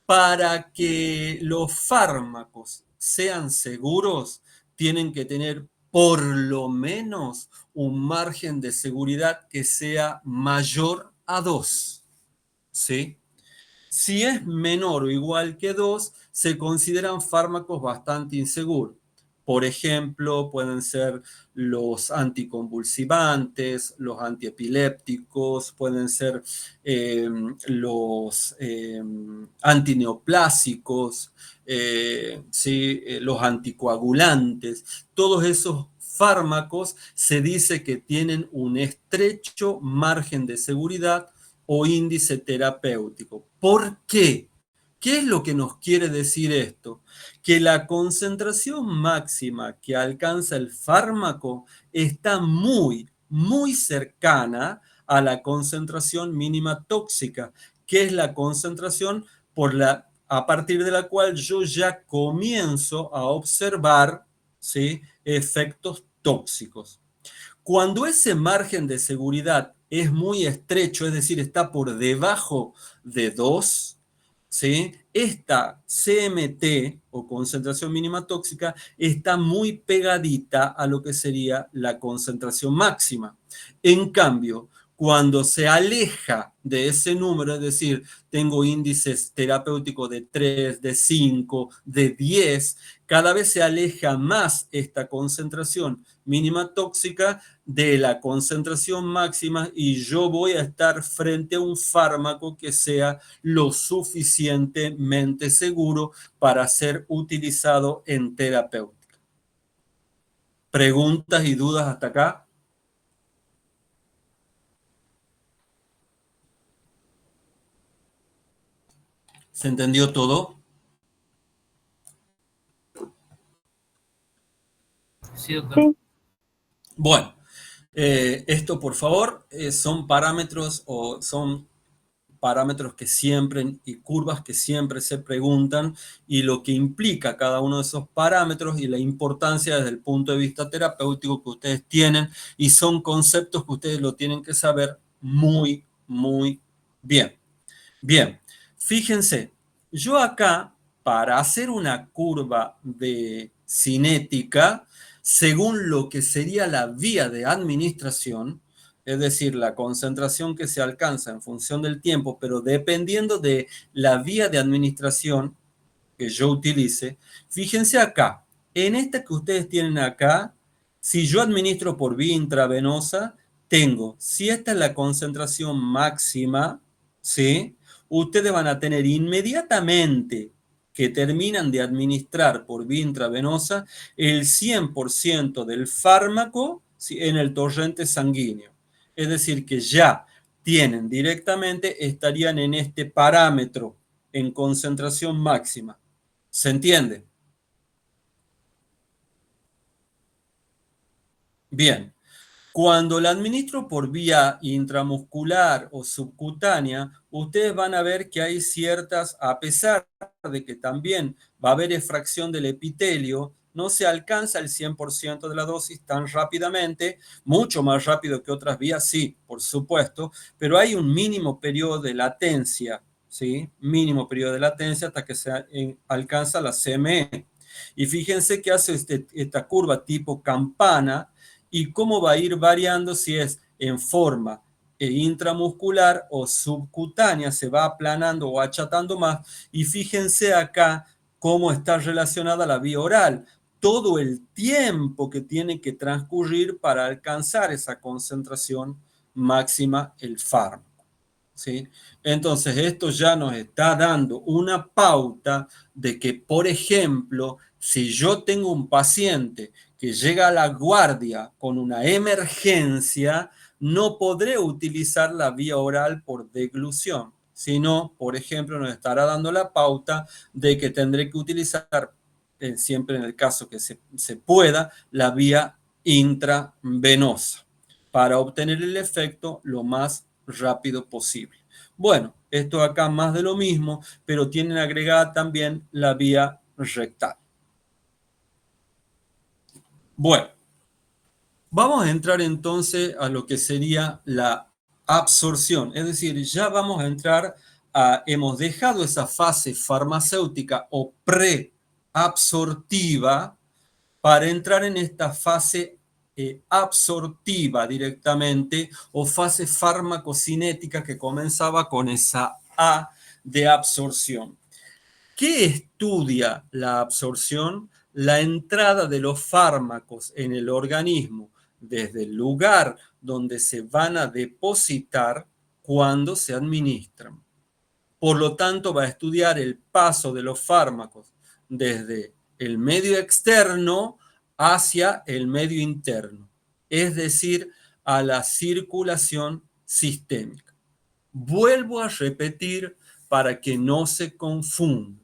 Speaker 2: Para que los fármacos sean seguros, tienen que tener por lo menos un margen de seguridad que sea mayor a 2. ¿Sí? Si es menor o igual que 2, se consideran fármacos bastante inseguros. Por ejemplo, pueden ser los anticonvulsivantes, los antiepilépticos, pueden ser los antineoplásicos, ¿sí? Los anticoagulantes. Todos esos fármacos se dice que tienen un estrecho margen de seguridad o índice terapéutico. ¿Por qué? ¿Qué es lo que nos quiere decir esto? Que la concentración máxima que alcanza el fármaco está muy, muy cercana a la concentración mínima tóxica, que es la concentración a partir de la cual yo ya comienzo a observar, ¿sí?, efectos tóxicos. Cuando ese margen de seguridad es muy estrecho, es decir, está por debajo de 2, ¿sí?, esta CMT o concentración mínima tóxica está muy pegadita a lo que sería la concentración máxima. En cambio, cuando se aleja de ese número, es decir, tengo índices terapéuticos de 3, de 5, de 10, cada vez se aleja más esta concentración mínima tóxica de la concentración máxima y yo voy a estar frente a un fármaco que sea lo suficientemente seguro para ser utilizado en terapéutica. ¿Preguntas y dudas hasta acá? ¿Se entendió todo?
Speaker 1: Sí, doctor.
Speaker 2: Bueno, esto por favor son parámetros que siempre y curvas que siempre se preguntan y lo que implica cada uno de esos parámetros y la importancia desde el punto de vista terapéutico que ustedes tienen y son conceptos que ustedes lo tienen que saber muy, muy bien. Bien, fíjense, yo acá para hacer una curva de cinética, según lo que sería la vía de administración, es decir, la concentración que se alcanza en función del tiempo, pero dependiendo de la vía de administración que yo utilice, fíjense acá, en esta que ustedes tienen acá, si yo administro por vía intravenosa, tengo, si esta es la concentración máxima, ¿sí?, ustedes van a tener inmediatamente que terminan de administrar por vía intravenosa el 100% del fármaco, ¿sí?, en el torrente sanguíneo. Es decir, que ya tienen directamente, estarían en este parámetro en concentración máxima. ¿Se entiende? Bien. Cuando la administro por vía intramuscular o subcutánea, ustedes van a ver que hay ciertas, a pesar de que también va a haber efracción del epitelio, no se alcanza el 100% de la dosis tan rápidamente, mucho más rápido que otras vías, sí, por supuesto, pero hay un mínimo periodo de latencia ¿sí? Mínimo periodo de latencia hasta que se alcanza la CME. Y fíjense que hace esta curva tipo campana y cómo va a ir variando si es en forma intramuscular o subcutánea, se va aplanando o achatando más. Y fíjense acá cómo está relacionada la vía oral. Todo el tiempo que tiene que transcurrir para alcanzar esa concentración máxima el fármaco, ¿sí? Entonces, esto ya nos está dando una pauta de que, por ejemplo, si yo tengo un paciente que llega a la guardia con una emergencia, no podré utilizar la vía oral por deglución, sino, por ejemplo, nos estará dando la pauta de que tendré que utilizar, siempre en el caso que se pueda, la vía intravenosa para obtener el efecto lo más rápido posible. Bueno, esto acá más de lo mismo, pero tienen agregada también la vía rectal. Bueno, vamos a entrar entonces a lo que sería la absorción, es decir, ya vamos a entrar hemos dejado esa fase farmacéutica o preabsortiva para entrar en esta fase absortiva directamente o fase farmacocinética que comenzaba con esa A de absorción. ¿Qué estudia la absorción? La entrada de los fármacos en el organismo desde el lugar donde se van a depositar cuando se administran. Por lo tanto, va a estudiar el paso de los fármacos desde el medio externo hacia el medio interno, es decir, a la circulación sistémica. Vuelvo a repetir para que no se confundan.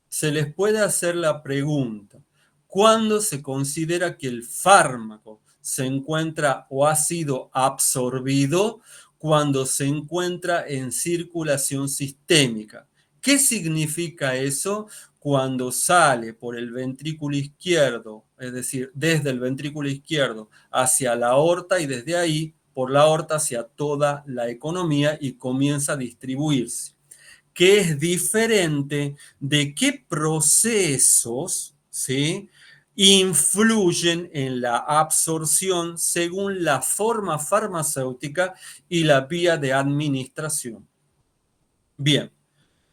Speaker 2: Se les puede hacer la pregunta, ¿cuándo se considera que el fármaco se encuentra o ha sido absorbido? Cuando se encuentra en circulación sistémica. ¿Qué significa eso? Cuando sale por el ventrículo izquierdo, es decir, desde el ventrículo izquierdo hacia la aorta y desde ahí por la aorta hacia toda la economía y comienza a distribuirse. Que es diferente de qué procesos, ¿sí?, influyen en la absorción según la forma farmacéutica y la vía de administración. Bien,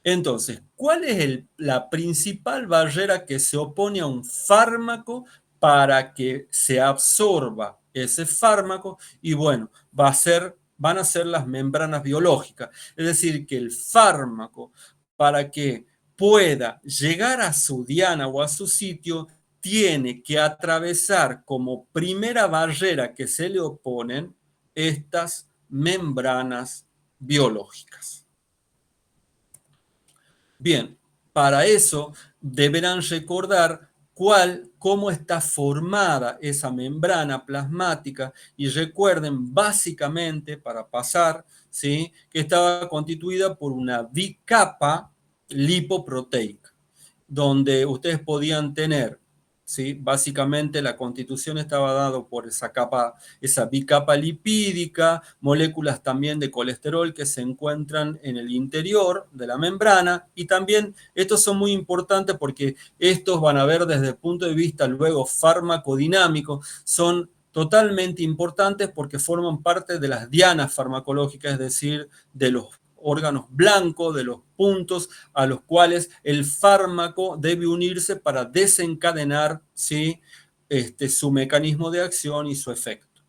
Speaker 2: entonces, ¿cuál es la principal barrera que se opone a un fármaco para que se absorba ese fármaco? Y bueno, van a ser las membranas biológicas. Es decir, que el fármaco, para que pueda llegar a su diana o a su sitio, tiene que atravesar como primera barrera que se le oponen estas membranas biológicas. Bien, para eso deberán recordar cómo está formada esa membrana plasmática y recuerden básicamente, para pasar, ¿sí?, que estaba constituida por una bicapa lipoproteica, donde ustedes podían tener, ¿sí?, básicamente la constitución estaba dada por esa capa, esa bicapa lipídica, moléculas también de colesterol que se encuentran en el interior de la membrana, y también estos son muy importantes porque estos van a ver desde el punto de vista luego farmacodinámico, son totalmente importantes porque forman parte de las dianas farmacológicas, es decir, de los órganos blancos, de los puntos a los cuales el fármaco debe unirse para desencadenar, ¿sí?, su mecanismo de acción y su efecto.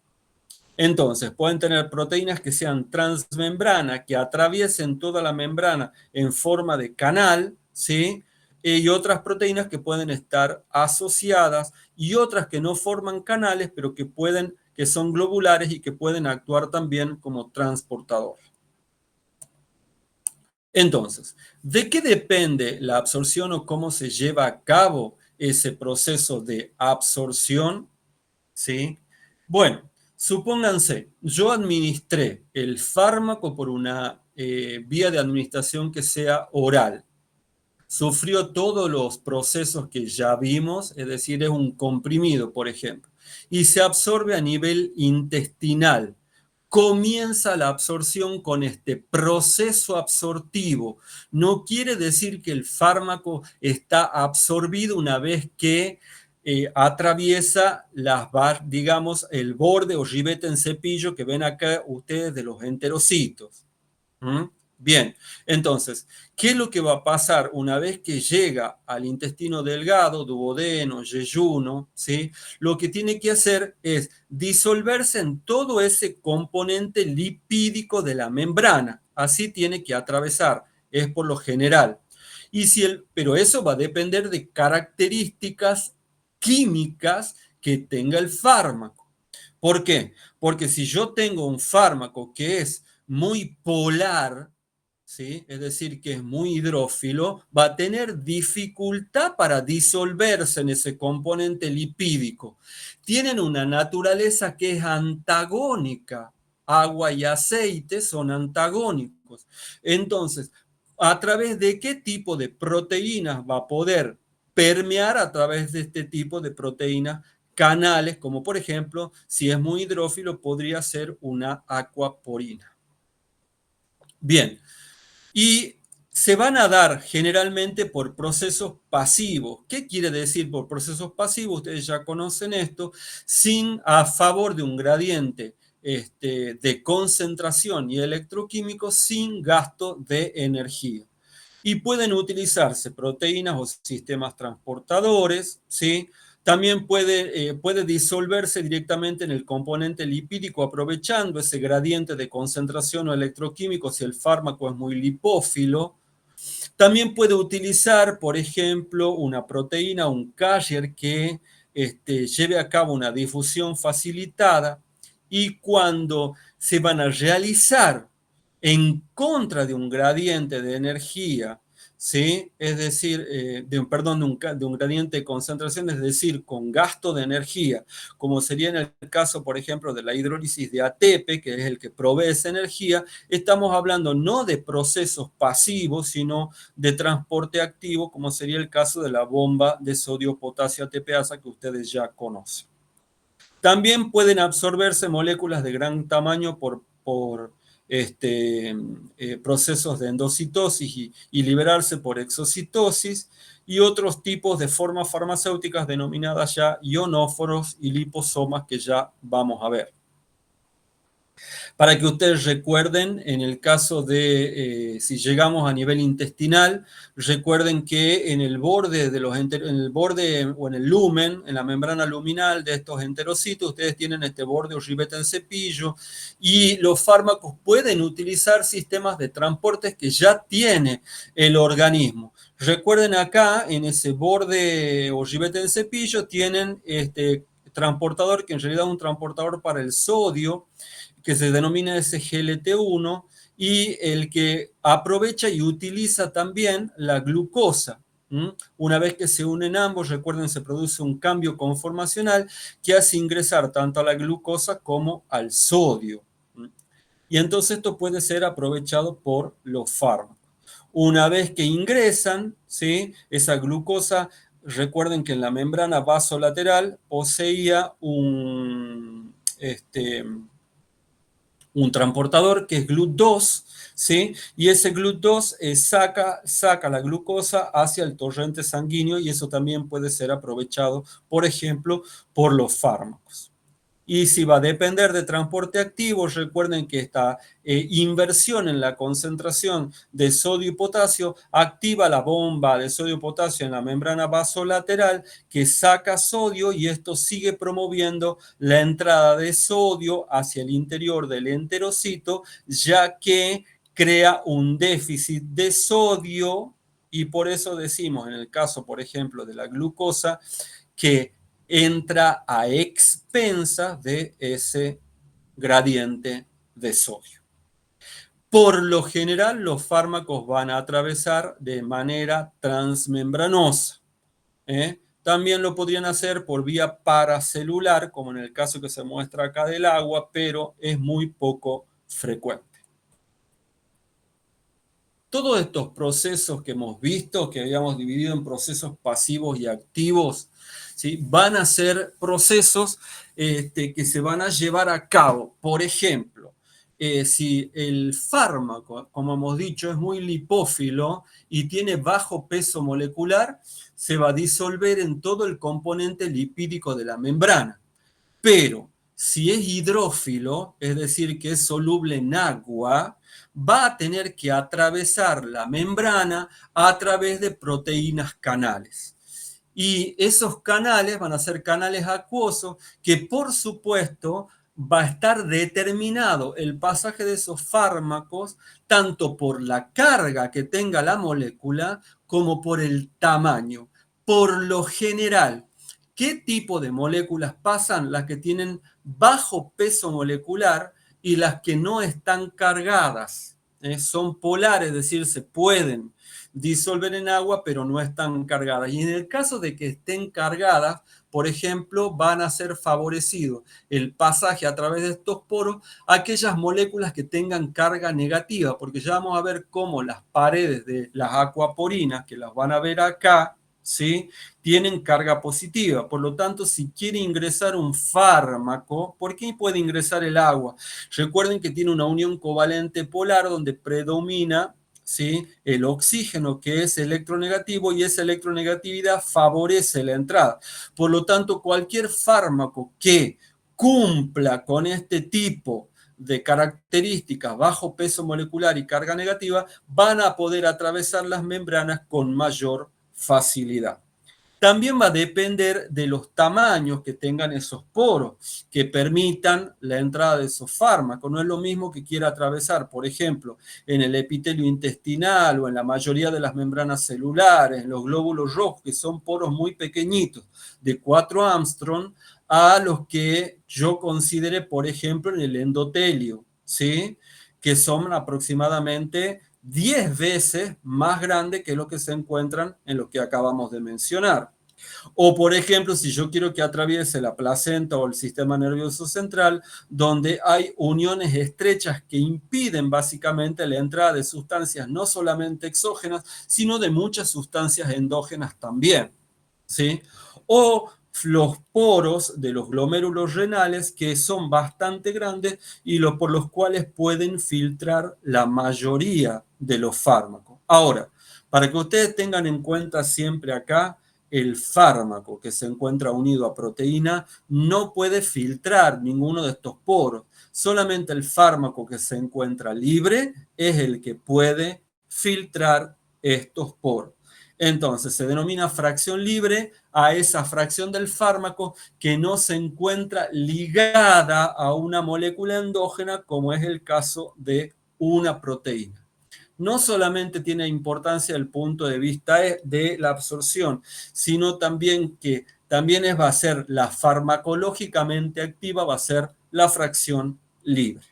Speaker 2: Entonces, pueden tener proteínas que sean transmembrana, que atraviesen toda la membrana en forma de canal, ¿sí?, y otras proteínas que pueden estar asociadas y otras que no forman canales, pero que son globulares y que pueden actuar también como transportador. Entonces, ¿de qué depende la absorción o cómo se lleva a cabo ese proceso de absorción? ¿Sí? Bueno, supónganse, yo administré el fármaco por una vía de administración que sea oral. Sufrió todos los procesos que ya vimos, es decir, es un comprimido, por ejemplo, y se absorbe a nivel intestinal. comienza la absorción con este proceso absortivo. No quiere decir que el fármaco está absorbido una vez que atraviesa digamos, el borde o ribete en cepillo que ven acá ustedes de los enterocitos. ¿Mm? Bien, entonces, ¿qué es lo que va a pasar una vez que llega al intestino delgado, duodeno, yeyuno? ¿Sí? Lo que tiene que hacer es disolverse en todo ese componente lipídico de la membrana. Así tiene que atravesar, es por lo general. Pero eso va a depender de características químicas que tenga el fármaco. ¿Por qué? Porque si yo tengo un fármaco que es muy polar, ¿sí? Es decir, que es muy hidrófilo, va a tener dificultad para disolverse en ese componente lipídico. Tienen una naturaleza que es antagónica. Agua y aceite son antagónicos. Entonces, ¿a través de qué tipo de proteínas va a poder permear a través de este tipo de proteínas? Canales, como por ejemplo, si es muy hidrófilo, podría ser una aquaporina. Bien, y se van a dar generalmente por procesos pasivos. ¿Qué quiere decir por procesos pasivos? Ustedes ya conocen esto, a favor de un gradiente de concentración y electroquímico sin gasto de energía. Y pueden utilizarse proteínas o sistemas transportadores, ¿sí? También puede disolverse directamente en el componente lipídico aprovechando ese gradiente de concentración o electroquímico si el fármaco es muy lipófilo. También puede utilizar, por ejemplo, una proteína, un carrier que lleve a cabo una difusión facilitada y cuando se van a realizar en contra de un gradiente de energía, ¿sí? Es decir, de un gradiente de concentración, es decir, con gasto de energía, como sería en el caso, por ejemplo, de la hidrólisis de ATP, que es el que provee esa energía, estamos hablando no de procesos pasivos, sino de transporte activo, como sería el caso de la bomba de sodio-potasio ATPasa que ustedes ya conocen. También pueden absorberse moléculas de gran tamaño por procesos de endocitosis y liberarse por exocitosis y otros tipos de formas farmacéuticas denominadas ya ionóforos y liposomas que ya vamos a ver. Para que ustedes recuerden, en el caso de si llegamos a nivel intestinal, recuerden que en el borde o en el lumen, en la membrana luminal de estos enterocitos, ustedes tienen este borde o ribete en cepillo y los fármacos pueden utilizar sistemas de transportes que ya tiene el organismo. Recuerden acá, en ese borde o ribete en cepillo, tienen este transportador, que en realidad es un transportador para el sodio, que se denomina SGLT1 y el que aprovecha y utiliza también la glucosa. Una vez que se unen ambos, recuerden, se produce un cambio conformacional que hace ingresar tanto a la glucosa como al sodio. Y entonces esto puede ser aprovechado por los fármacos. Una vez que ingresan, ¿sí? Esa glucosa, recuerden que en la membrana vasolateral poseía un transportador que es GLUT2, ¿sí? Y ese GLUT2 saca la glucosa hacia el torrente sanguíneo y eso también puede ser aprovechado, por ejemplo, por los fármacos. Y si va a depender de transporte activo, recuerden que esta inversión en la concentración de sodio y potasio activa la bomba de sodio y potasio en la membrana vasolateral que saca sodio y esto sigue promoviendo la entrada de sodio hacia el interior del enterocito, ya que crea un déficit de sodio y por eso decimos en el caso, por ejemplo, de la glucosa, que entra a expensas de ese gradiente de sodio. Por lo general, los fármacos van a atravesar de manera transmembranosa. También lo podrían hacer por vía paracelular, como en el caso que se muestra acá del agua, pero es muy poco frecuente. Todos estos procesos que hemos visto, que habíamos dividido en procesos pasivos y activos, ¿sí? Van a ser procesos que se van a llevar a cabo. Por ejemplo, si el fármaco, como hemos dicho, es muy lipófilo y tiene bajo peso molecular, se va a disolver en todo el componente lipídico de la membrana. Pero si es hidrófilo, es decir, que es soluble en agua, va a tener que atravesar la membrana a través de proteínas canales. Y esos canales van a ser canales acuosos que, por supuesto, va a estar determinado el pasaje de esos fármacos tanto por la carga que tenga la molécula como por el tamaño. Por lo general, ¿qué tipo de moléculas pasan? Las que tienen bajo peso molecular y las que no están cargadas. Son polares, es decir, se pueden disolver en agua, pero no están cargadas. Y en el caso de que estén cargadas, por ejemplo, van a ser favorecidos el pasaje a través de estos poros a aquellas moléculas que tengan carga negativa, porque ya vamos a ver cómo las paredes de las acuaporinas, que las van a ver acá, ¿sí?, tienen carga positiva. Por lo tanto, si quiere ingresar un fármaco, ¿por qué puede ingresar el agua? Recuerden que tiene una unión covalente polar donde predomina, ¿sí?, el oxígeno, que es electronegativo, y esa electronegatividad favorece la entrada. Por lo tanto, cualquier fármaco que cumpla con este tipo de características, bajo peso molecular y carga negativa, van a poder atravesar las membranas con mayor facilidad. También va a depender de los tamaños que tengan esos poros que permitan la entrada de esos fármacos. No es lo mismo que quiera atravesar, por ejemplo, en el epitelio intestinal o en la mayoría de las membranas celulares, en los glóbulos rojos, que son poros muy pequeñitos, de 4 Armstrong, a los que yo considere, por ejemplo, en el endotelio, ¿sí?, que son aproximadamente 10 veces más grande que lo que se encuentran en lo que acabamos de mencionar. O, por ejemplo, si yo quiero que atraviese la placenta o el sistema nervioso central, donde hay uniones estrechas que impiden básicamente la entrada de sustancias no solamente exógenas, sino de muchas sustancias endógenas también, ¿sí? O los poros de los glomérulos renales, que son bastante grandes y por los cuales pueden filtrar la mayoría de los fármacos. Ahora, para que ustedes tengan en cuenta siempre acá, el fármaco que se encuentra unido a proteína no puede filtrar ninguno de estos poros. Solamente el fármaco que se encuentra libre es el que puede filtrar estos poros. Entonces, se denomina fracción libre a esa fracción del fármaco que no se encuentra ligada a una molécula endógena, como es el caso de una proteína. No solamente tiene importancia el punto de vista de la absorción, sino también que también va a ser la farmacológicamente activa, va a ser la fracción libre.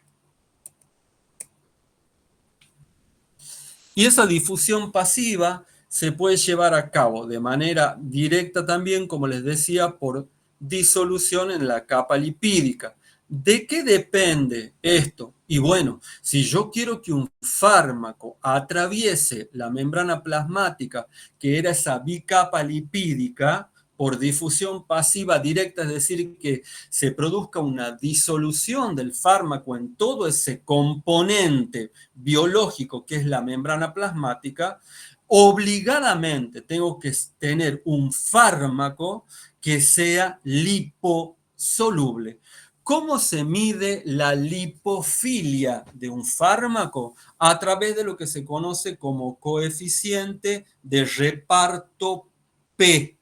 Speaker 2: Y esa difusión pasiva se puede llevar a cabo de manera directa también, como les decía, por disolución en la capa lipídica. ¿De qué depende esto? Y bueno, si yo quiero que un fármaco atraviese la membrana plasmática, que era esa bicapa lipídica, por difusión pasiva directa, es decir, que se produzca una disolución del fármaco en todo ese componente biológico que es la membrana plasmática, obligadamente tengo que tener un fármaco que sea liposoluble. ¿Cómo se mide la lipofilia de un fármaco? A través de lo que se conoce como coeficiente de reparto P,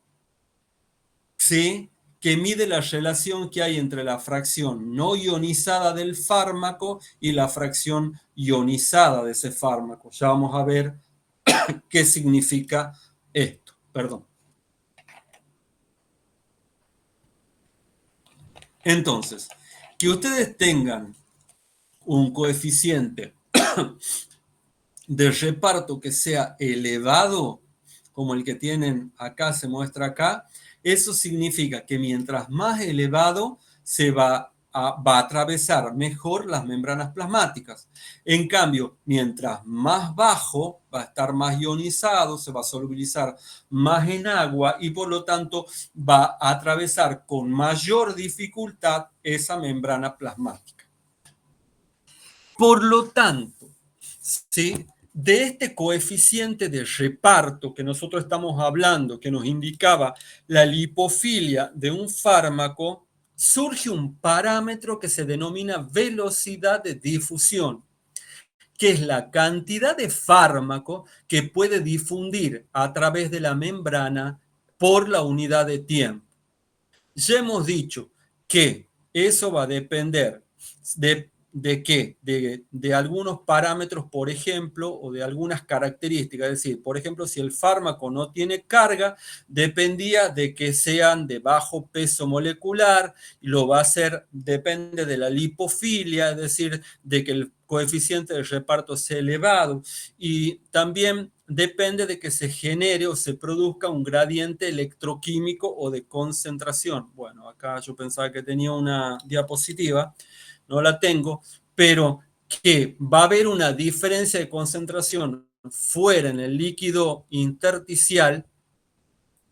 Speaker 2: ¿sí?, que mide la relación que hay entre la fracción no ionizada del fármaco y la fracción ionizada de ese fármaco. Ya vamos a ver qué significa esto. Perdón. Entonces, que ustedes tengan un coeficiente de reparto que sea elevado, como el que tienen acá, se muestra acá, eso significa que mientras más elevado se va a atravesar mejor las membranas plasmáticas. En cambio, mientras más bajo, va a estar más ionizado, se va a solubilizar más en agua y por lo tanto va a atravesar con mayor dificultad esa membrana plasmática. Por lo tanto, ¿sí?, de este coeficiente de reparto que nosotros estamos hablando, que nos indicaba la lipofilia de un fármaco, surge un parámetro que se denomina velocidad de difusión, que es la cantidad de fármaco que puede difundir a través de la membrana por la unidad de tiempo. Ya hemos dicho que eso va a depender ¿de qué? De algunos parámetros, por ejemplo, o de algunas características. Es decir, por ejemplo, si el fármaco no tiene carga, dependía de que sean de bajo peso molecular, y lo va a hacer, depende de la lipofilia, es decir, de que el coeficiente de reparto sea elevado, y también depende de que se genere o se produzca un gradiente electroquímico o de concentración. Bueno, acá yo pensaba que tenía una diapositiva, no la tengo, pero que va a haber una diferencia de concentración fuera en el líquido intersticial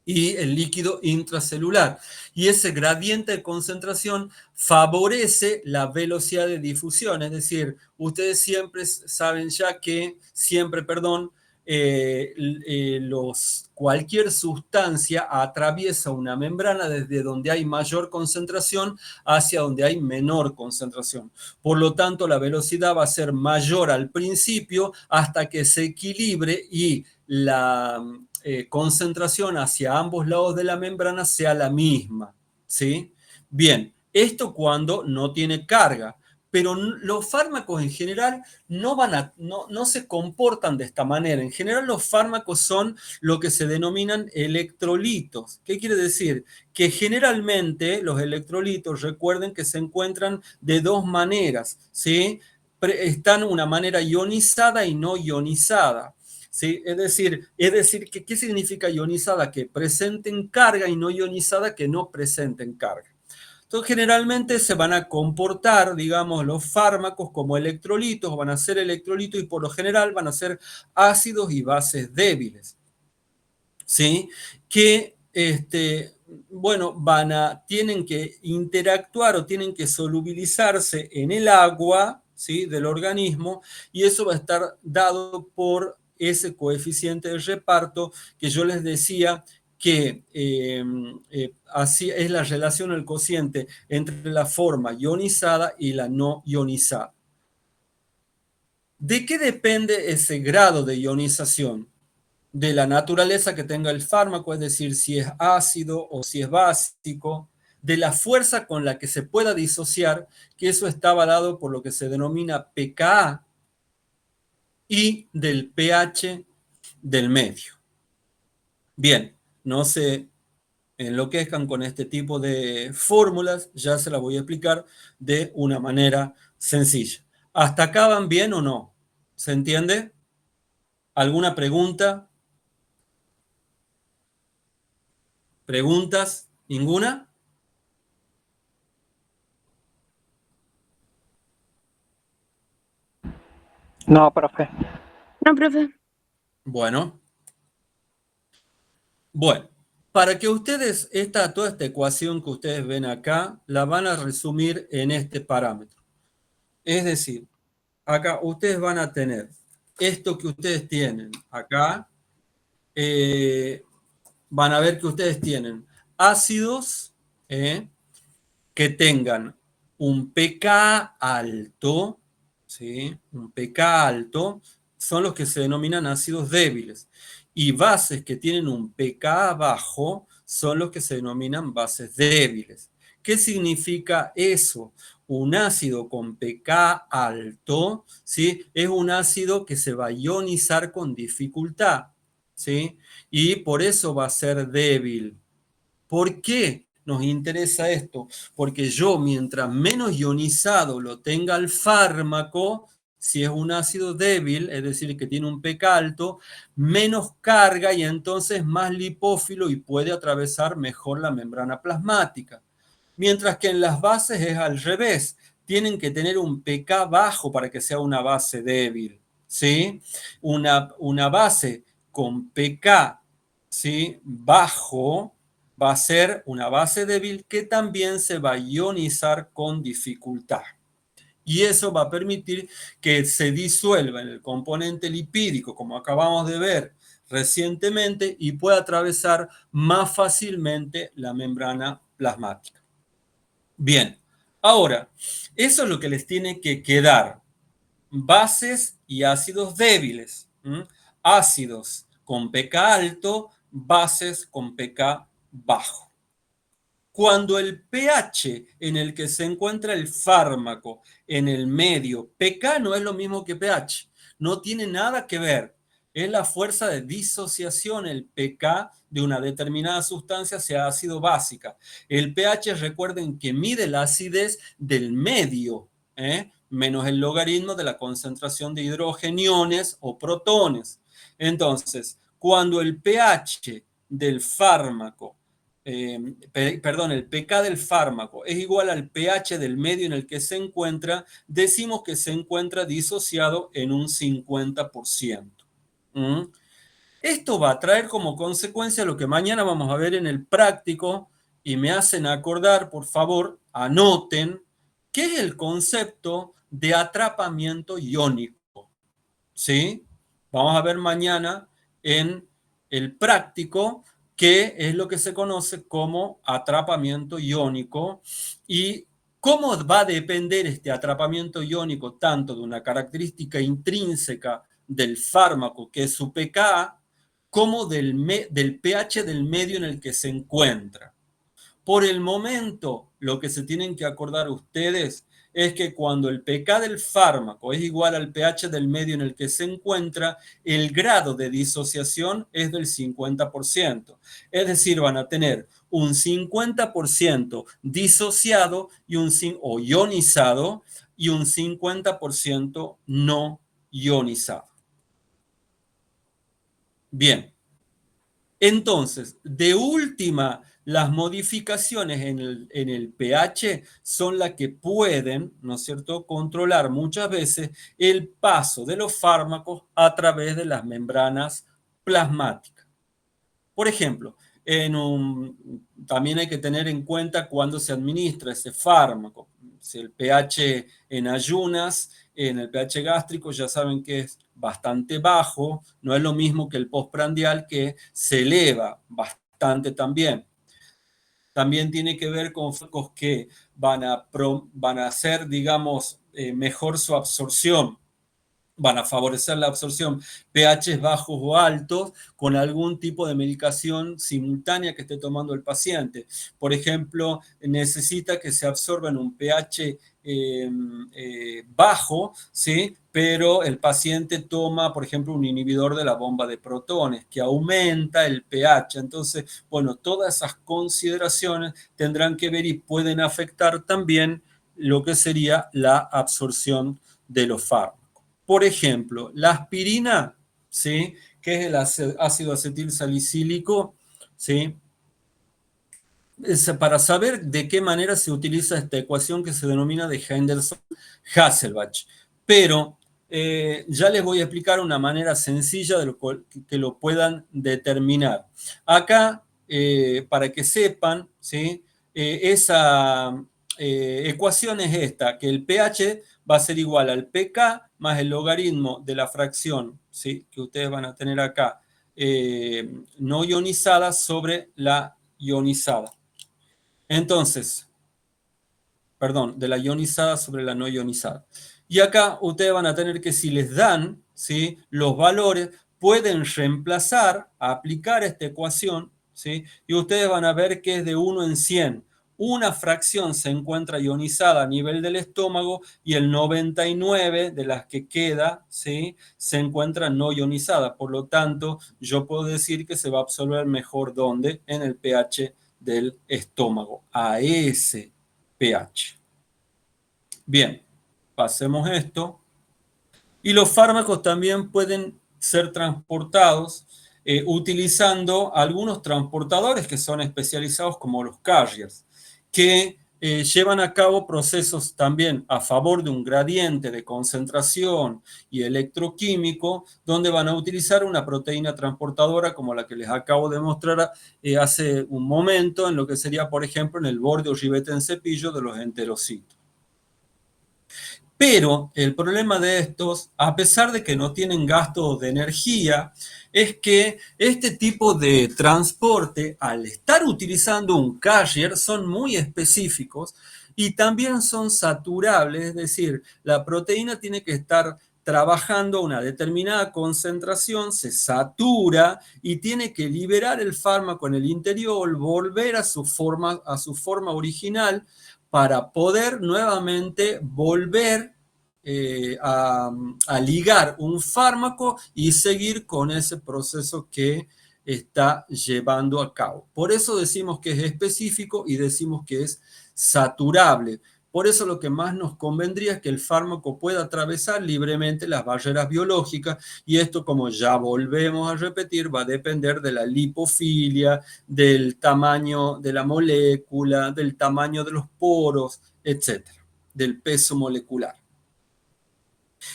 Speaker 2: y el líquido intracelular. Y ese gradiente de concentración favorece la velocidad de difusión. Es decir, ustedes siempre saben ya que, cualquier sustancia atraviesa una membrana desde donde hay mayor concentración hacia donde hay menor concentración. Por lo tanto, la velocidad va a ser mayor al principio hasta que se equilibre y la concentración hacia ambos lados de la membrana sea la misma, ¿sí? Bien, esto cuando no tiene carga, pero los fármacos en general no se comportan de esta manera. En general los fármacos son lo que se denominan electrolitos. ¿Qué quiere decir? Que generalmente los electrolitos, recuerden que se encuentran de dos maneras, ¿sí? Están una manera ionizada y no ionizada. ¿Sí? Es decir, ¿qué significa ionizada? Que presenten carga, y no ionizada que no presenten carga. Entonces, generalmente se van a comportar, digamos, los fármacos como electrolitos, van a ser electrolitos y por lo general van a ser ácidos y bases débiles, ¿sí? Que, bueno, tienen que interactuar o tienen que solubilizarse en el agua, ¿sí?, del organismo, y eso va a estar dado por ese coeficiente de reparto que yo les decía que así es la relación, el cociente entre la forma ionizada y la no ionizada. ¿De qué depende ese grado de ionización? De la naturaleza que tenga el fármaco, es decir, si es ácido o si es básico, de la fuerza con la que se pueda disociar, que eso estaba dado por lo que se denomina pKa, y del pH del medio. Bien, no se enloquezcan con este tipo de fórmulas, ya se las voy a explicar de una manera sencilla. ¿Hasta acá van bien o no? ¿Se entiende? ¿Alguna pregunta? ¿Preguntas? ¿Ninguna?
Speaker 3: No, profe.
Speaker 4: No, profe.
Speaker 2: Bueno, para que ustedes, toda esta ecuación que ustedes ven acá, la van a resumir en este parámetro. Es decir, acá ustedes van a tener esto que ustedes tienen acá, van a ver que ustedes tienen ácidos que tengan un pK alto, ¿sí? Un pK alto son los que se denominan ácidos débiles, y bases que tienen un pK bajo son los que se denominan bases débiles. ¿Qué significa eso? Un ácido con pK alto, ¿sí?, es un ácido que se va a ionizar con dificultad, ¿sí?, y por eso va a ser débil. ¿Por qué nos interesa esto? Porque yo, mientras menos ionizado lo tenga el fármaco, si es un ácido débil, es decir, que tiene un pK alto, menos carga y entonces más lipófilo y puede atravesar mejor la membrana plasmática. Mientras que en las bases es al revés, tienen que tener un pK bajo para que sea una base débil, ¿sí? Una base con pK, ¿sí?, bajo va a ser una base débil que también se va a ionizar con dificultad. Y eso va a permitir que se disuelva en el componente lipídico, como acabamos de ver recientemente, y pueda atravesar más fácilmente la membrana plasmática. Bien, ahora, eso es lo que les tiene que quedar. Bases y ácidos débiles. Ácidos con pK alto, bases con pK bajo. Cuando el pH en el que se encuentra el fármaco en el medio, pK no es lo mismo que pH, no tiene nada que ver. Es la fuerza de disociación, el pK de una determinada sustancia hacia ácido básica. El pH, recuerden que mide la acidez del medio, menos el logaritmo de la concentración de hidrogeniones o protones. Entonces, cuando el pH del fármaco el pK del fármaco es igual al pH del medio en el que se encuentra, decimos que se encuentra disociado en un 50%. Esto va a traer como consecuencia lo que mañana vamos a ver en el práctico, y me hacen acordar, por favor, anoten, ¿qué es el concepto de atrapamiento iónico? ¿Sí? Vamos a ver mañana en el práctico qué es lo que se conoce como atrapamiento iónico y cómo va a depender este atrapamiento iónico tanto de una característica intrínseca del fármaco, que es su pK, como del pH del medio en el que se encuentra. Por el momento, lo que se tienen que acordar ustedes es que cuando el pK del fármaco es igual al pH del medio en el que se encuentra, el grado de disociación es del 50%. Es decir, van a tener un 50% disociado o ionizado y un 50% no ionizado. Bien. Entonces, de última, las modificaciones en el pH son las que pueden, ¿no es cierto?, controlar muchas veces el paso de los fármacos a través de las membranas plasmáticas. Por ejemplo, también hay que tener en cuenta cuando se administra ese fármaco. Si el pH en ayunas, en el pH gástrico, ya saben que es bastante bajo, no es lo mismo que el postprandial, que se eleva bastante también. También tiene que ver con fármacos que van a hacer, digamos, mejor su absorción. Van a favorecer la absorción pH bajos o altos con algún tipo de medicación simultánea que esté tomando el paciente. Por ejemplo, necesita que se absorba en un pH bajo, ¿sí? Pero el paciente toma, por ejemplo, un inhibidor de la bomba de protones que aumenta el pH. Entonces, bueno, todas esas consideraciones tendrán que ver y pueden afectar también lo que sería la absorción de los fármacos. Por ejemplo, la aspirina, ¿sí?, que es el ácido acetil salicílico, ¿sí?, para saber de qué manera se utiliza esta ecuación que se denomina de Henderson-Hasselbalch. Pero ya les voy a explicar una manera sencilla de que lo puedan determinar. Acá, para que sepan, ¿sí?, esa ecuación es esta, que el pH va a ser igual al pK más el logaritmo de la fracción, ¿sí?, que ustedes van a tener acá, no ionizada sobre la ionizada. Entonces, perdón, de la ionizada sobre la no ionizada. Y acá ustedes van a tener que, si les dan, ¿sí?, los valores, pueden reemplazar, aplicar esta ecuación, ¿sí?, y ustedes van a ver que es de 1 en 100. Una fracción se encuentra ionizada a nivel del estómago y el 99 de las que queda, ¿sí?, se encuentra no ionizada. Por lo tanto, yo puedo decir que se va a absorber mejor, ¿dónde? En el pH del estómago, a ese pH. Bien, pasemos esto. Y los fármacos también pueden ser transportados utilizando algunos transportadores que son especializados como los carriers, que llevan a cabo procesos también a favor de un gradiente de concentración y electroquímico, donde van a utilizar una proteína transportadora como la que les acabo de mostrar hace un momento, en lo que sería, por ejemplo, en el borde o ribete en cepillo de los enterocitos. Pero el problema de estos, a pesar de que no tienen gasto de energía, es que este tipo de transporte, al estar utilizando un carrier, son muy específicos y también son saturables, es decir, la proteína tiene que estar trabajando a una determinada concentración, se satura y tiene que liberar el fármaco en el interior, volver a su forma original para poder nuevamente volver a ligar un fármaco y seguir con ese proceso que está llevando a cabo. Por eso decimos que es específico y decimos que es saturable. Por eso lo que más nos convendría es que el fármaco pueda atravesar libremente las barreras biológicas y esto, como ya volvemos a repetir, va a depender de la lipofilia, del tamaño de la molécula, del tamaño de los poros, etcétera, del peso molecular.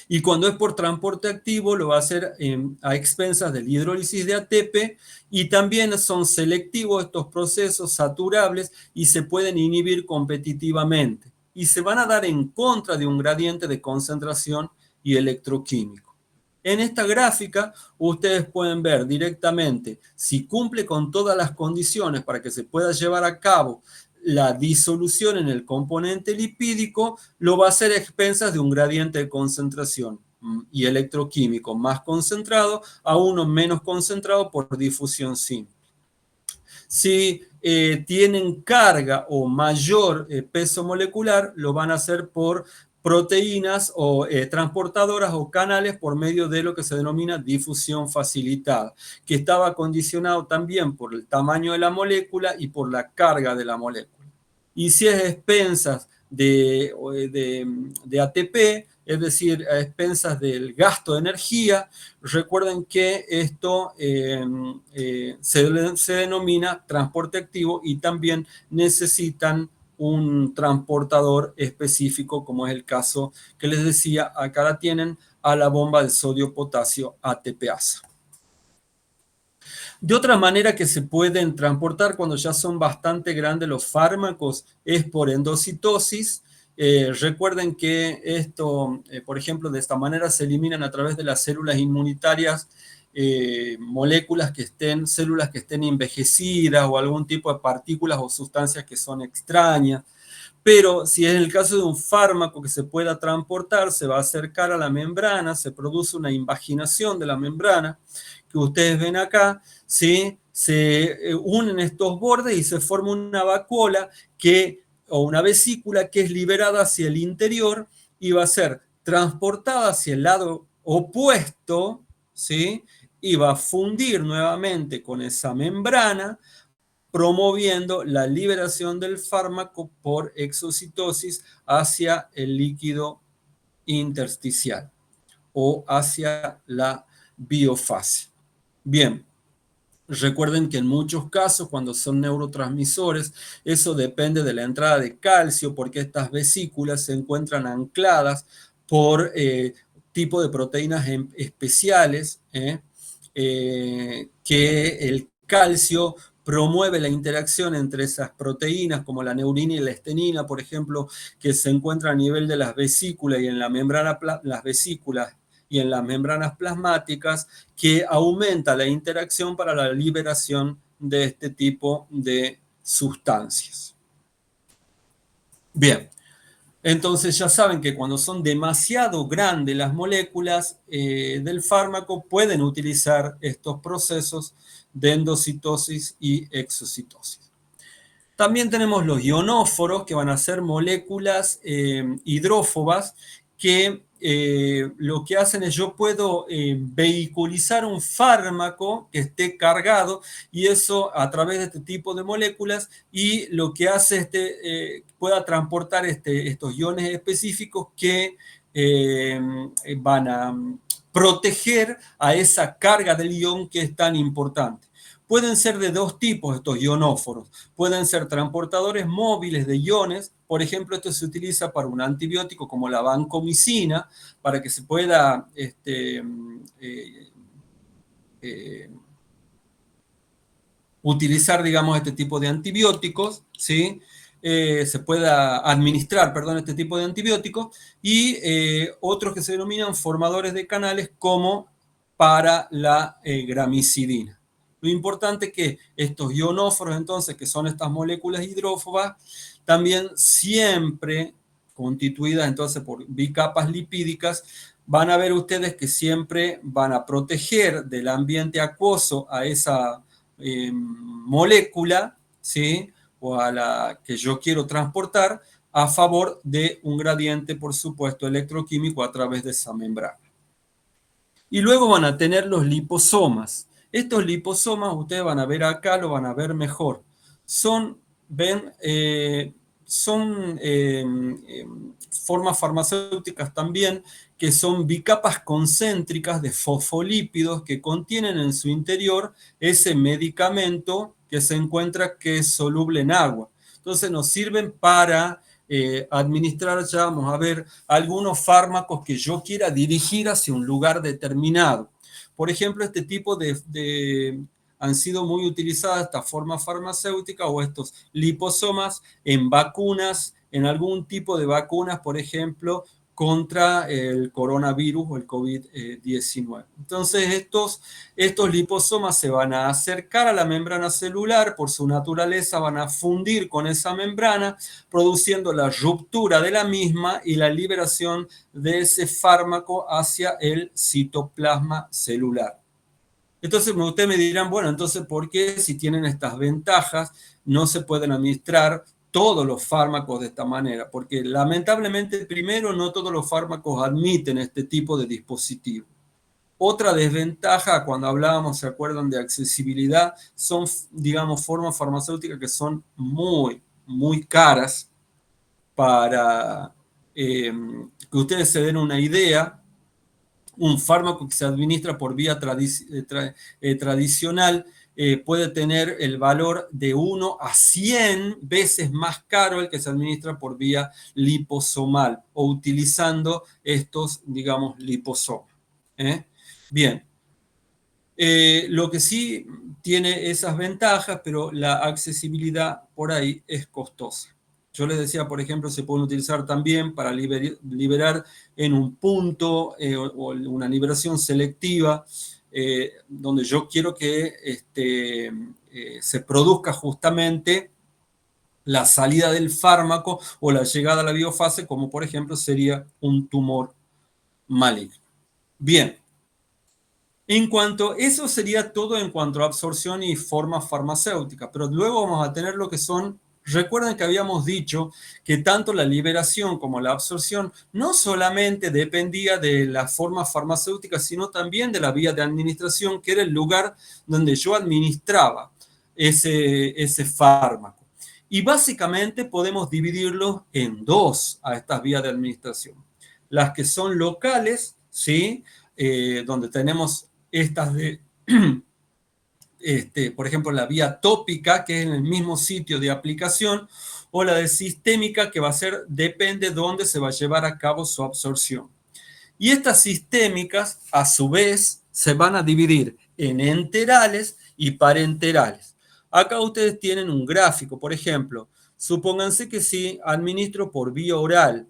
Speaker 2: Y cuando es por transporte activo, lo va a hacer a expensas de la hidrólisis de ATP y también son selectivos estos procesos saturables y se pueden inhibir competitivamente. Y se van a dar en contra de un gradiente de concentración y electroquímico. En esta gráfica, ustedes pueden ver directamente si cumple con todas las condiciones para que se pueda llevar a cabo la disolución en el componente lipídico, lo va a hacer a expensas de un gradiente de concentración y electroquímico más concentrado a uno menos concentrado por difusión simple. Si tienen carga o mayor peso molecular, lo van a hacer por proteínas o transportadoras o canales por medio de lo que se denomina difusión facilitada, que estaba condicionado también por el tamaño de la molécula y por la carga de la molécula. Y si es a expensas de ATP, es decir, a expensas del gasto de energía, recuerden que esto se denomina transporte activo y también necesitan un transportador específico, como es el caso que les decía, acá la tienen, a la bomba de sodio-potasio ATPasa. De otra manera que se pueden transportar cuando ya son bastante grandes los fármacos es por endocitosis. Recuerden que esto, por ejemplo, de esta manera se eliminan a través de las células inmunitarias células que estén envejecidas o algún tipo de partículas o sustancias que son extrañas. Pero si es el caso de un fármaco que se pueda transportar, se va a acercar a la membrana, se produce una invaginación de la membrana, que ustedes ven acá, ¿sí? Se unen estos bordes y se forma una vacuola o una vesícula que es liberada hacia el interior y va a ser transportada hacia el lado opuesto, ¿sí? Y va a fundir nuevamente con esa membrana, promoviendo la liberación del fármaco por exocitosis hacia el líquido intersticial o hacia la biofase. Bien, recuerden que en muchos casos, cuando son neurotransmisores, eso depende de la entrada de calcio, porque estas vesículas se encuentran ancladas por tipo de proteínas especiales que el calcio promueve la interacción entre esas proteínas, como la neurina y la estenina, por ejemplo, que se encuentran a nivel de las vesículas y en la membrana, las vesículas y en las membranas plasmáticas, que aumenta la interacción para la liberación de este tipo de sustancias. Bien, entonces ya saben que cuando son demasiado grandes las moléculas del fármaco, pueden utilizar estos procesos de endocitosis y exocitosis. También tenemos los ionóforos, que van a ser moléculas hidrófobas, que lo que hacen es yo puedo vehiculizar un fármaco que esté cargado y eso a través de este tipo de moléculas y lo que hace pueda transportar estos iones específicos que van a proteger a esa carga del ion que es tan importante. Pueden ser de dos tipos estos ionóforos. Pueden ser transportadores móviles de iones. Por ejemplo, esto se utiliza para un antibiótico como la vancomicina, para que se pueda utilizar, digamos, este tipo de antibióticos, ¿sí? se pueda administrar, perdón, este tipo de antibióticos, y otros que se denominan formadores de canales como para la gramicidina. Lo importante es que estos ionóforos, entonces, que son estas moléculas hidrófobas, también siempre constituidas entonces por bicapas lipídicas, van a ver ustedes que siempre van a proteger del ambiente acuoso a esa molécula, ¿sí? O a la que yo quiero transportar, a favor de un gradiente, por supuesto, electroquímico a través de esa membrana. Y luego van a tener los liposomas. Estos liposomas, ustedes van a ver acá, lo van a ver mejor. Son, ven, son formas farmacéuticas también que son bicapas concéntricas de fosfolípidos que contienen en su interior ese medicamento que se encuentra que es soluble en agua. Entonces nos sirven para administrar, ya vamos a ver, algunos fármacos que yo quiera dirigir hacia un lugar determinado. Por ejemplo, este tipo han sido muy utilizadas estas formas farmacéuticas o estos liposomas en vacunas, en algún tipo de vacunas, por ejemplo, contra el coronavirus o el COVID-19. Entonces, estos liposomas se van a acercar a la membrana celular, por su naturaleza van a fundir con esa membrana, produciendo la ruptura de la misma y la liberación de ese fármaco hacia el citoplasma celular. Entonces ustedes me dirán, bueno, entonces, ¿por qué si tienen estas ventajas no se pueden administrar todos los fármacos de esta manera? Porque lamentablemente, primero, no todos los fármacos admiten este tipo de dispositivo. Otra desventaja, cuando hablábamos, ¿se acuerdan de accesibilidad? Son, digamos, formas farmacéuticas que son muy, muy caras para que ustedes se den una idea. Un fármaco que se administra por vía tradicional puede tener el valor de 1 a 100 veces más caro el que se administra por vía liposomal o utilizando estos, digamos, liposomas. Bien. Lo que sí tiene esas ventajas, pero la accesibilidad por ahí es costosa. Yo les decía, por ejemplo, se pueden utilizar también para liberar en un punto o una liberación selectiva, donde yo quiero que se produzca justamente la salida del fármaco o la llegada a la biofase, como por ejemplo sería un tumor maligno. Bien. Eso sería todo en cuanto a absorción y formas farmacéuticas, pero luego vamos a tener lo que son. Recuerden que habíamos dicho que tanto la liberación como la absorción no solamente dependía de las formas farmacéuticas, sino también de la vía de administración, que era el lugar donde yo administraba ese fármaco. Y básicamente podemos dividirlos en dos a estas vías de administración. Las que son locales, ¿sí? Donde tenemos estas de... por ejemplo, la vía tópica, que es en el mismo sitio de aplicación, o la de sistémica, que va a ser, depende de dónde se va a llevar a cabo su absorción. Y estas sistémicas, a su vez, se van a dividir en enterales y parenterales. Acá ustedes tienen un gráfico, por ejemplo, supónganse que si administro por vía oral,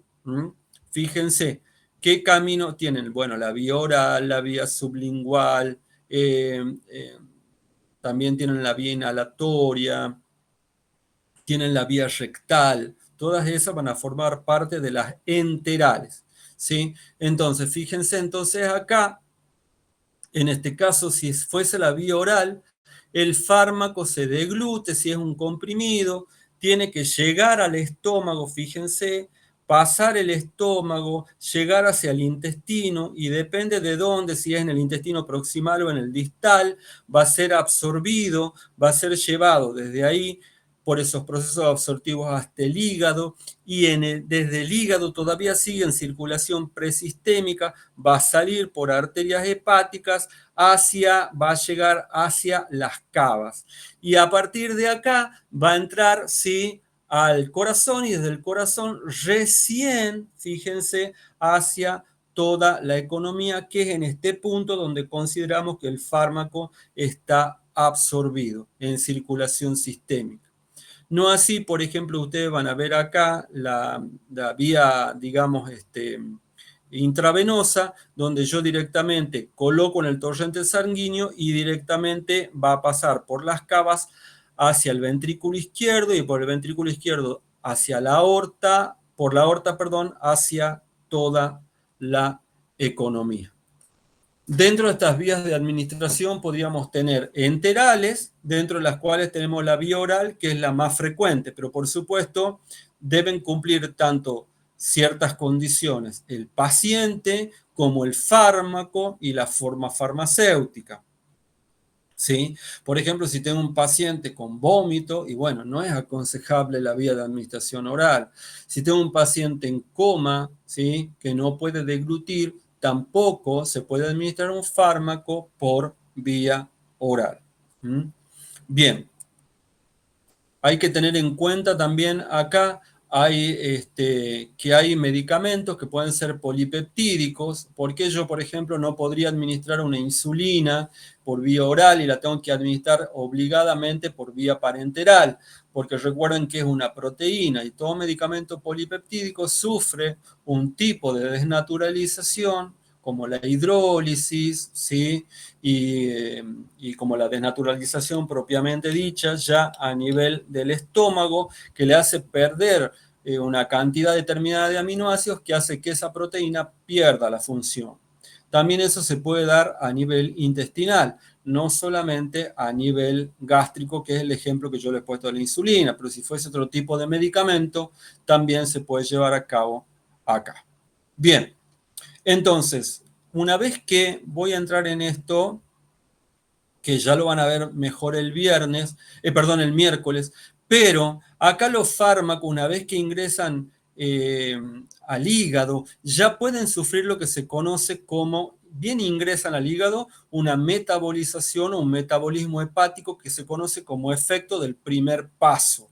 Speaker 2: fíjense, ¿qué camino tienen? Bueno, la vía oral, la vía sublingual, también tienen la vía inhalatoria, tienen la vía rectal, todas esas van a formar parte de las enterales, ¿sí? Entonces, fíjense entonces acá, en este caso, si fuese la vía oral, el fármaco se deglute, si es un comprimido, tiene que llegar al estómago, fíjense, pasar el estómago, llegar hacia el intestino y depende de dónde, si es en el intestino proximal o en el distal, va a ser absorbido, va a ser llevado desde ahí por esos procesos absortivos hasta el hígado y desde el hígado todavía sigue en circulación presistémica, va a salir por arterias hepáticas, va a llegar hacia las cavas. Y a partir de acá va a entrar, sí, al corazón y desde el corazón recién, fíjense, hacia toda la economía, que es en este punto donde consideramos que el fármaco está absorbido en circulación sistémica. No así, por ejemplo, ustedes van a ver acá la vía, digamos, intravenosa, donde yo directamente coloco en el torrente sanguíneo y directamente va a pasar por las cavas hacia el ventrículo izquierdo y por el ventrículo izquierdo hacia la aorta, por la aorta, perdón, hacia toda la economía. Dentro de estas vías de administración podríamos tener enterales, dentro de las cuales tenemos la vía oral, que es la más frecuente, pero por supuesto deben cumplir tanto ciertas condiciones el paciente como el fármaco y la forma farmacéutica. ¿Sí? Por ejemplo, si tengo un paciente con vómito, y bueno, no es aconsejable la vía de administración oral. Si tengo un paciente en coma, ¿sí? Que no puede deglutir, tampoco se puede administrar un fármaco por vía oral. ¿Mm? Bien, hay que tener en cuenta también acá que hay medicamentos que pueden ser polipeptídicos, porque yo, por ejemplo, no podría administrar una insulina por vía oral y la tengo que administrar obligadamente por vía parenteral, porque recuerden que es una proteína y todo medicamento polipeptídico sufre un tipo de desnaturalización como la hidrólisis, ¿sí? Y como la desnaturalización propiamente dicha, ya a nivel del estómago, que le hace perder una cantidad determinada de aminoácidos que hace que esa proteína pierda la función. También eso se puede dar a nivel intestinal, no solamente a nivel gástrico, que es el ejemplo que yo le he puesto de la insulina, pero si fuese otro tipo de medicamento, también se puede llevar a cabo acá. Bien. Entonces, una vez que voy a entrar en esto, que ya lo van a ver mejor el el miércoles, pero acá los fármacos, una vez que ingresan al hígado, ya pueden sufrir lo que se conoce como, bien ingresan al hígado, una metabolización o un metabolismo hepático que se conoce como efecto del primer paso.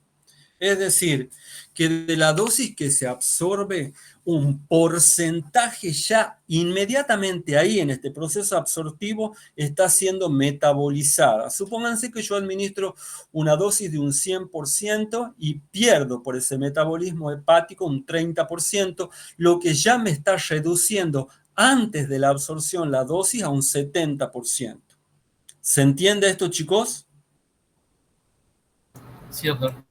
Speaker 2: Es decir, que de la dosis que se absorbe, un porcentaje ya inmediatamente ahí en este proceso absortivo está siendo metabolizada. Supónganse que yo administro una dosis de un 100% y pierdo por ese metabolismo hepático un 30%, lo que ya me está reduciendo antes de la absorción la dosis a un 70%. ¿Se entiende esto, chicos?
Speaker 1: Sí, doctor.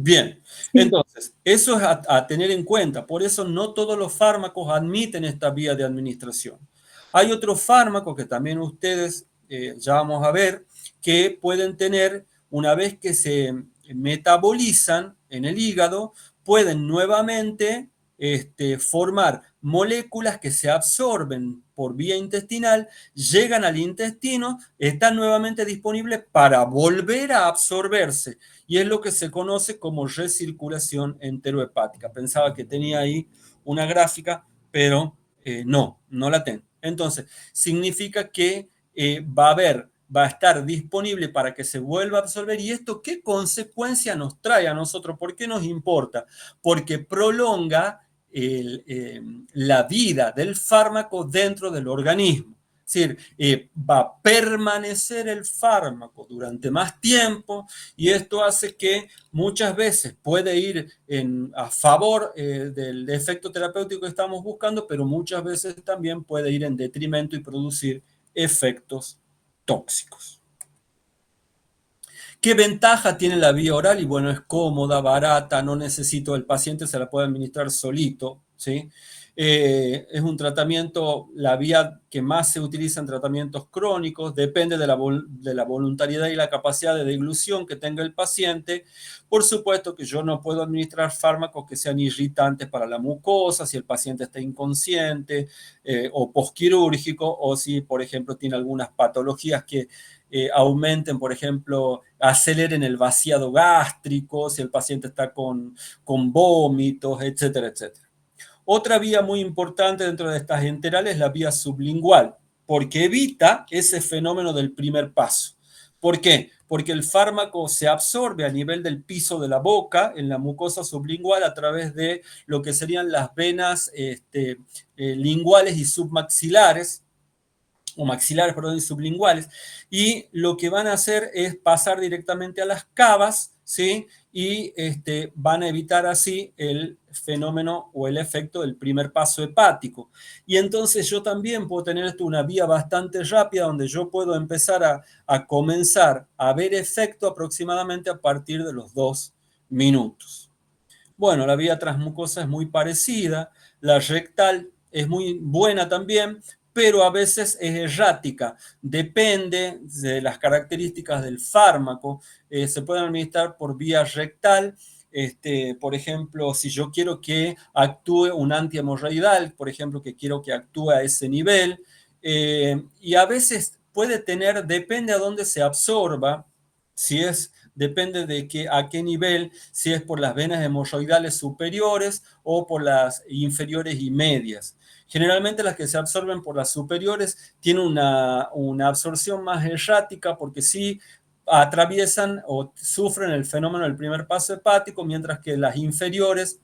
Speaker 2: Bien, entonces, eso es a tener en cuenta. Por eso no todos los fármacos admiten esta vía de administración. Hay otros fármacos que también ustedes ya vamos a ver, que pueden tener, una vez que se metabolizan en el hígado, pueden nuevamente formar moléculas que se absorben por vía intestinal, llegan al intestino, están nuevamente disponibles para volver a absorberse. Y es lo que se conoce como recirculación enterohepática. Pensaba que tenía ahí una gráfica, pero no la tengo. Entonces, significa que va a estar disponible para que se vuelva a absorber. ¿Y esto qué consecuencia nos trae a nosotros? ¿Por qué nos importa? Porque prolonga la vida del fármaco dentro del organismo. Es decir, va a permanecer el fármaco durante más tiempo y esto hace que muchas veces puede ir a favor del efecto terapéutico que estamos buscando, pero muchas veces también puede ir en detrimento y producir efectos tóxicos. ¿Qué ventaja tiene la vía oral? Y bueno, es cómoda, barata, no necesito, el paciente se la puede administrar solito, ¿sí? Es un tratamiento, la vía que más se utiliza en tratamientos crónicos, depende de la voluntariedad y la capacidad de deglución que tenga el paciente. Por supuesto que yo no puedo administrar fármacos que sean irritantes para la mucosa, si el paciente está inconsciente o posquirúrgico, o si, por ejemplo, tiene algunas patologías que aumenten, por ejemplo, aceleren el vaciado gástrico, si el paciente está con vómitos, etcétera, etcétera. Otra vía muy importante dentro de estas enterales es la vía sublingual, porque evita ese fenómeno del primer paso. ¿Por qué? Porque el fármaco se absorbe a nivel del piso de la boca, en la mucosa sublingual, a través de lo que serían las venas linguales y submaxilares, o maxilares, perdón, y sublinguales, y lo que van a hacer es pasar directamente a las cavas, ¿sí? Y van a evitar así el fenómeno o el efecto del primer paso hepático. Y entonces yo también puedo tener esto una vía bastante rápida donde yo puedo empezar a comenzar a ver efecto aproximadamente a partir de los 2 minutos. Bueno, la vía transmucosa es muy parecida, la rectal es muy buena también, pero a veces es errática, depende de las características del fármaco. Se puede administrar por vía rectal, por ejemplo, si yo quiero que actúe un antihemorroidal, por ejemplo, que quiero que actúe a ese nivel, y a veces puede tener, depende a dónde se absorba, si es, depende de a qué nivel, si es por las venas hemorroidales superiores o por las inferiores y medias. Generalmente las que se absorben por las superiores tienen una absorción más errática porque sí atraviesan o sufren el fenómeno del primer paso hepático, mientras que las inferiores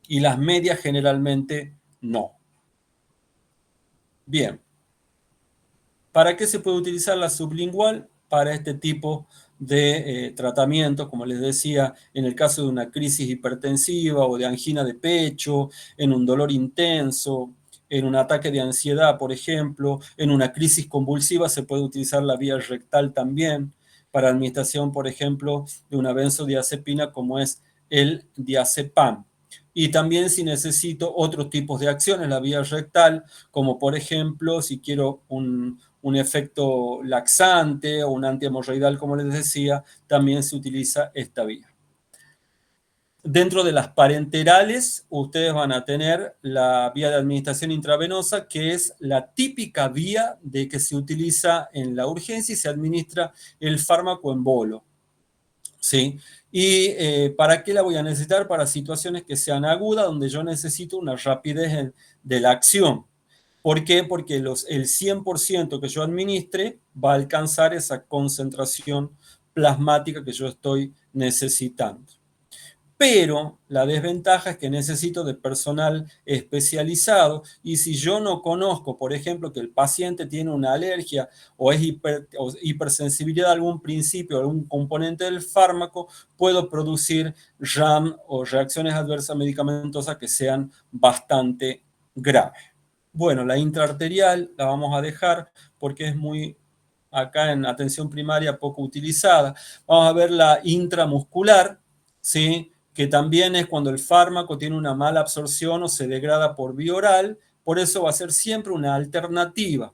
Speaker 2: y las medias generalmente no. Bien. ¿Para qué se puede utilizar la sublingual? Para este tipo de tratamiento, como les decía, en el caso de una crisis hipertensiva o de angina de pecho, en un dolor intenso, en un ataque de ansiedad, por ejemplo, en una crisis convulsiva se puede utilizar la vía rectal también para administración, por ejemplo, de una benzodiazepina como es el diazepam. Y también si necesito otros tipos de acciones, la vía rectal, como por ejemplo, si quiero un efecto laxante o un antihemorroidal, como les decía, también se utiliza esta vía. Dentro de las parenterales, ustedes van a tener la vía de administración intravenosa, que es la típica vía de que se utiliza en la urgencia y se administra el fármaco en bolo. ¿Sí? ¿Y para qué la voy a necesitar? Para situaciones que sean agudas, donde yo necesito una rapidez de la acción. ¿Por qué? Porque el 100% que yo administre va a alcanzar esa concentración plasmática que yo estoy necesitando. Pero la desventaja es que necesito de personal especializado y si yo no conozco, por ejemplo, que el paciente tiene una alergia o es hipersensibilidad a algún principio, a algún componente del fármaco, puedo producir RAM o reacciones adversas medicamentosas que sean bastante graves. Bueno, la intraarterial la vamos a dejar porque es muy, acá en atención primaria, poco utilizada. Vamos a ver la intramuscular, ¿sí? Que también es cuando el fármaco tiene una mala absorción o se degrada por vía oral, por eso va a ser siempre una alternativa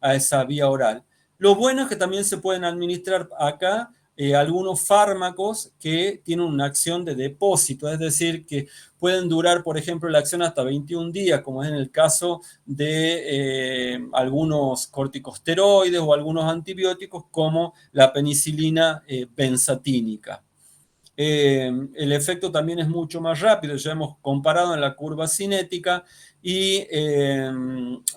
Speaker 2: a esa vía oral. Lo bueno es que también se pueden administrar acá algunos fármacos que tienen una acción de depósito, es decir, que pueden durar, por ejemplo, la acción hasta 21 días, como es en el caso de algunos corticosteroides o algunos antibióticos como la penicilina benzatínica. El efecto también es mucho más rápido, ya hemos comparado en la curva cinética y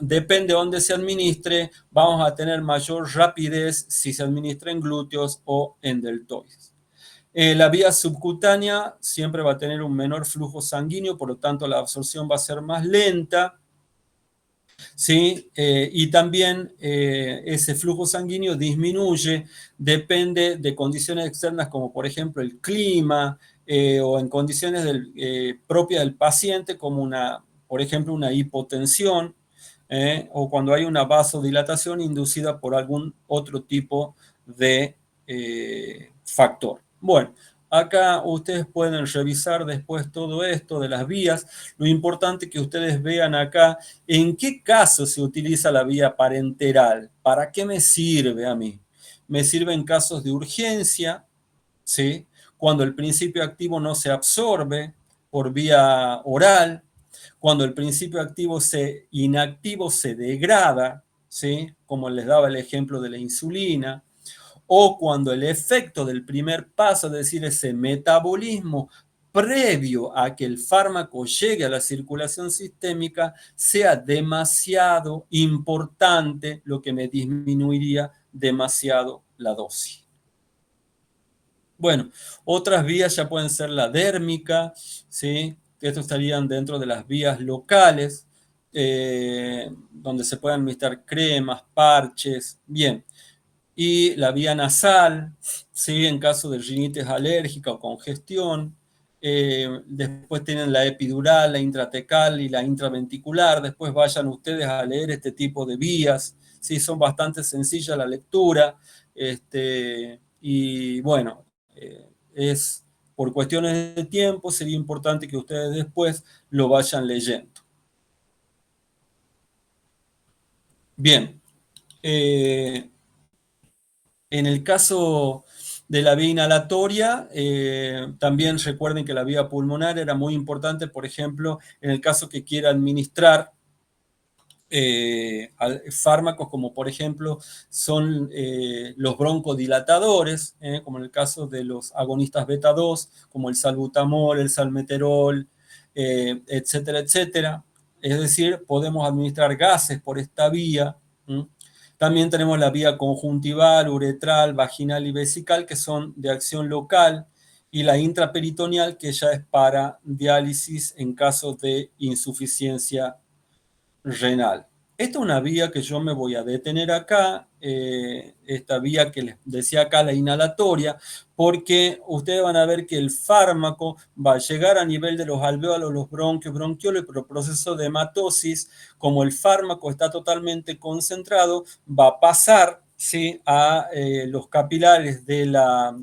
Speaker 2: depende de dónde se administre, vamos a tener mayor rapidez si se administra en glúteos o en deltoides. La vía subcutánea siempre va a tener un menor flujo sanguíneo, por lo tanto la absorción va a ser más lenta. ¿Sí? Y también ese flujo sanguíneo disminuye, depende de condiciones externas como por ejemplo el clima o en condiciones propias del paciente como por ejemplo una hipotensión o cuando hay una vasodilatación inducida por algún otro tipo de factor. Bueno, acá ustedes pueden revisar después todo esto de las vías. Lo importante es que ustedes vean acá en qué caso se utiliza la vía parenteral. ¿Para qué me sirve a mí? Me sirve en casos de urgencia, ¿sí? Cuando el principio activo no se absorbe por vía oral, cuando el principio activo inactivo se degrada, ¿sí? Como les daba el ejemplo de la insulina, o cuando el efecto del primer paso, es decir, ese metabolismo previo a que el fármaco llegue a la circulación sistémica, sea demasiado importante, lo que me disminuiría demasiado la dosis. Bueno, otras vías ya pueden ser la dérmica, ¿sí? Estos estarían dentro de las vías locales, donde se pueden administrar cremas, parches, bien. y la vía nasal, ¿sí? En caso de rinitis alérgica o congestión. Después tienen la epidural, la intratecal y la intraventricular. Después vayan ustedes a leer este tipo de vías, ¿sí? Son bastante sencillas la lectura. Y bueno, es por cuestiones de tiempo, sería importante que ustedes después lo vayan leyendo. Bien. En el caso de la vía inhalatoria, también recuerden que la vía pulmonar era muy importante, por ejemplo, en el caso que quiera administrar fármacos como por ejemplo son los broncodilatadores, como en el caso de los agonistas beta 2, como el salbutamol, el salmeterol, etcétera, etcétera. Es decir, podemos administrar gases por esta vía. También tenemos la vía conjuntival, uretral, vaginal y vesical, que son de acción local, y la intraperitoneal, que ya es para diálisis en caso de insuficiencia renal. Esta es una vía que yo me voy a detener acá, esta vía que les decía acá, la inhalatoria, porque ustedes van a ver que el fármaco va a llegar a nivel de los alvéolos, los bronquios, bronquioles, pero el proceso de hematosis, como el fármaco está totalmente concentrado, va a pasar, ¿sí?, a los capilares de la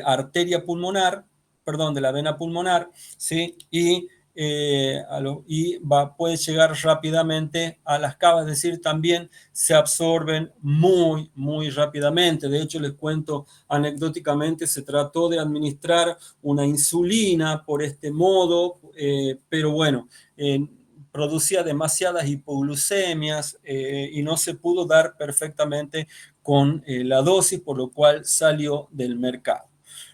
Speaker 2: arteria pulmonar, perdón, de la vena pulmonar, ¿sí? Y puede llegar rápidamente a las cavas, es decir, también se absorben muy, muy rápidamente. De hecho, les cuento anecdóticamente, se trató de administrar una insulina por este modo, pero bueno, producía demasiadas hipoglucemias y no se pudo dar perfectamente con la dosis, por lo cual salió del mercado.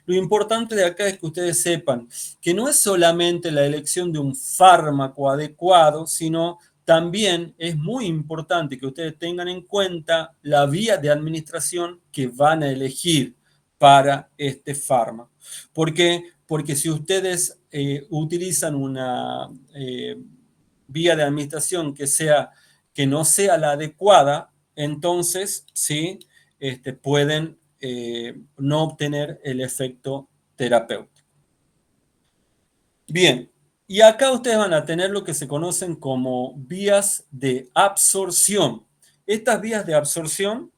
Speaker 2: Lo importante de acá es que ustedes sepan que no es solamente la elección de un fármaco adecuado, sino también es muy importante que ustedes tengan en cuenta la vía de administración que van a elegir para este fármaco. ¿Por qué? Porque si ustedes utilizan una vía de administración que no sea la adecuada, entonces sí, pueden no obtener el efecto terapéutico. Bien, y acá ustedes van a tener lo que se conocen como vías de absorción. Estas vías de absorción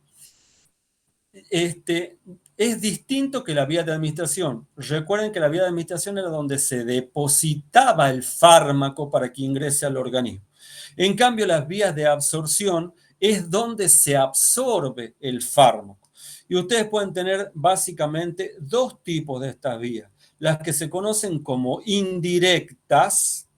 Speaker 2: es distinto que la vía de administración. Recuerden que la vía de administración era donde se depositaba el fármaco para que ingrese al organismo. En cambio, las vías de absorción es donde se absorbe el fármaco. Y ustedes pueden tener básicamente dos tipos de estas vías. Las que se conocen como indirectas,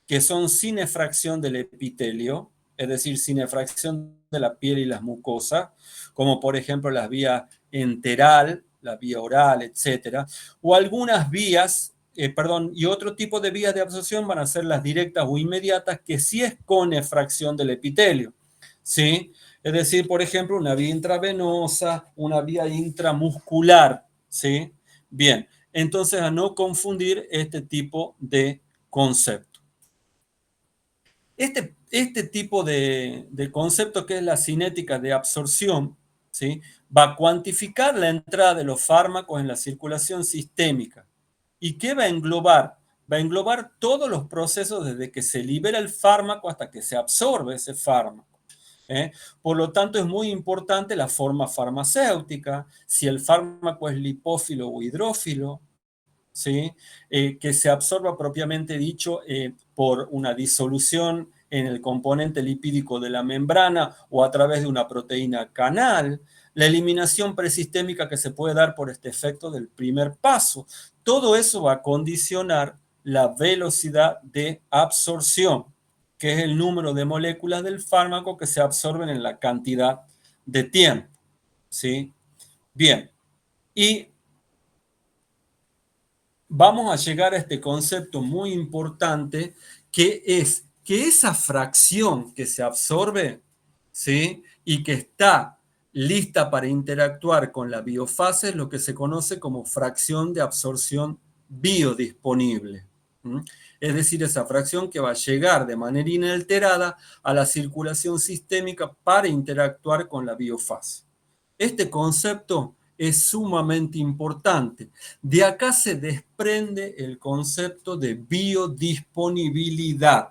Speaker 2: que son sin efracción del epitelio, es decir, sin efracción de la piel y las mucosas, como por ejemplo las vías enteral, la vía oral, etcétera, o algunas vías, y otro tipo de vías de absorción van a ser las directas o inmediatas, que sí es con efracción del epitelio, ¿sí? Es decir, por ejemplo, una vía intravenosa, una vía intramuscular, ¿sí? Bien, entonces a no confundir este tipo de concepto. Este tipo de concepto, que es la cinética de absorción, ¿sí?, va a cuantificar la entrada de los fármacos en la circulación sistémica. ¿Y qué va a englobar? Va a englobar todos los procesos desde que se libera el fármaco hasta que se absorbe ese fármaco. Por lo tanto, es muy importante la forma farmacéutica, si el fármaco es lipófilo o hidrófilo, ¿sí? Que se absorba propiamente dicho por una disolución en el componente lipídico de la membrana o a través de una proteína canal, la eliminación presistémica que se puede dar por este efecto del primer paso. Todo eso va a condicionar la velocidad de absorción, que es el número de moléculas del fármaco que se absorben en la cantidad de tiempo, ¿sí? Bien, y vamos a llegar a este concepto muy importante, que es que esa fracción que se absorbe, ¿sí?, y que está lista para interactuar con la biofase, es lo que se conoce como fracción de absorción biodisponible. Es decir, esa fracción que va a llegar de manera inalterada a la circulación sistémica para interactuar con la biofase. Este concepto es sumamente importante. De acá se desprende el concepto de biodisponibilidad,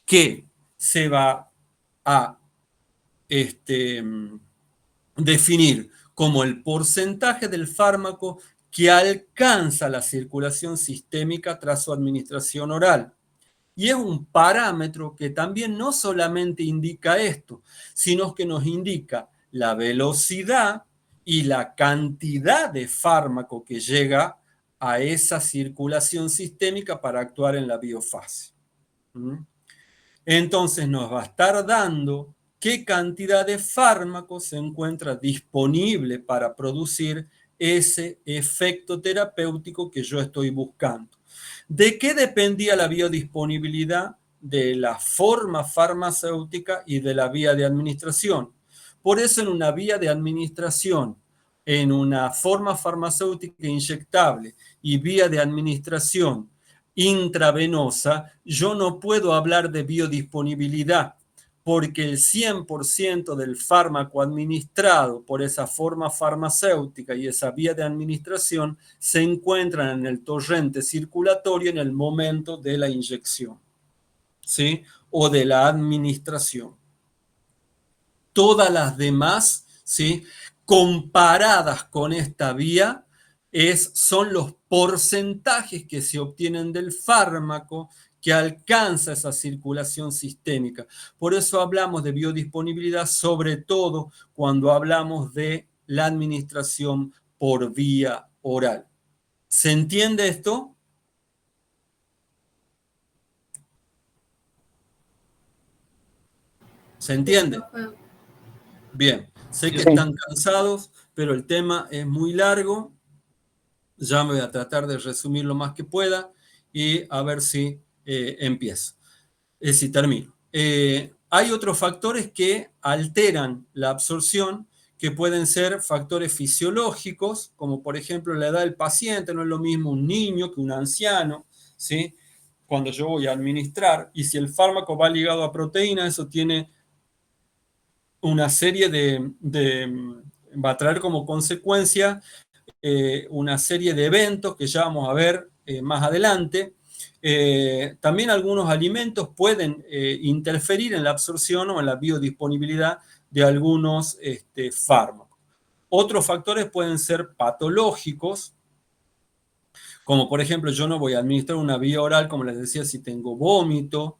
Speaker 2: que se va a definir como el porcentaje del fármaco que alcanza la circulación sistémica tras su administración oral. Y es un parámetro que también no solamente indica esto, sino que nos indica la velocidad y la cantidad de fármaco que llega a esa circulación sistémica para actuar en la biofase. Entonces nos va a estar dando qué cantidad de fármaco se encuentra disponible para producir ese efecto terapéutico que yo estoy buscando. ¿De qué dependía la biodisponibilidad? De la forma farmacéutica y de la vía de administración. Por eso en una vía de administración, en una forma farmacéutica inyectable y vía de administración intravenosa, yo no puedo hablar de biodisponibilidad, porque el 100% del fármaco administrado por esa forma farmacéutica y esa vía de administración se encuentran en el torrente circulatorio en el momento de la inyección, ¿sí? O de la administración. Todas las demás, ¿sí?, comparadas con esta vía, son los porcentajes que se obtienen del fármaco que alcanza esa circulación sistémica. Por eso hablamos de biodisponibilidad, sobre todo cuando hablamos de la administración por vía oral. ¿Se entiende esto? ¿Se entiende? Bien, sé que están cansados, pero el tema es muy largo. Ya me voy a tratar de resumir lo más que pueda y a ver si empiezo, si termino. Hay otros factores que alteran la absorción, que pueden ser factores fisiológicos, como por ejemplo la edad del paciente. No es lo mismo un niño que un anciano, ¿sí? Cuando yo voy a administrar, y si el fármaco va ligado a proteína, eso tiene una serie va a traer como consecuencia una serie de eventos que ya vamos a ver más adelante. También algunos alimentos pueden interferir en la absorción o en la biodisponibilidad de algunos fármacos. Otros factores pueden ser patológicos, como por ejemplo yo no voy a administrar una vía oral, como les decía, si tengo vómito,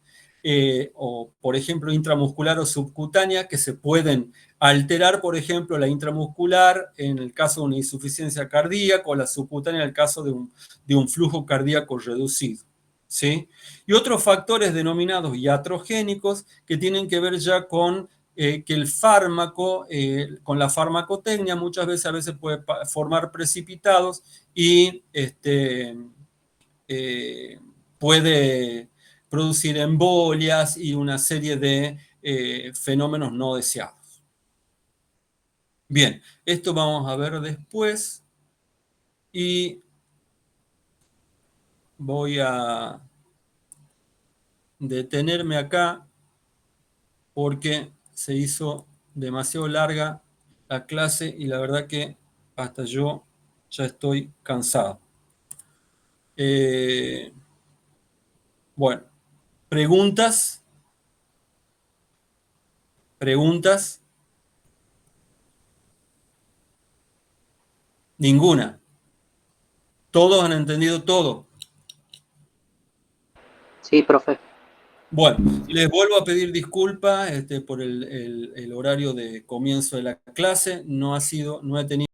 Speaker 2: o por ejemplo intramuscular o subcutánea, que se pueden alterar, por ejemplo, la intramuscular en el caso de una insuficiencia cardíaca o la subcutánea en el caso de un flujo cardíaco reducido, ¿sí? Y otros factores denominados iatrogénicos que tienen que ver ya con que el fármaco, con la farmacotecnia, muchas veces a veces puede formar precipitados y puede producir embolias y una serie de fenómenos no deseados. Bien, esto vamos a ver después y voy a detenerme acá porque se hizo demasiado larga la clase y la verdad que hasta yo ya estoy cansado. Bueno, ¿preguntas? ¿Preguntas? Ninguna. ¿Todos han entendido todo?
Speaker 5: Sí, profe.
Speaker 2: Bueno, les vuelvo a pedir disculpas por el horario de comienzo de la clase. No he tenido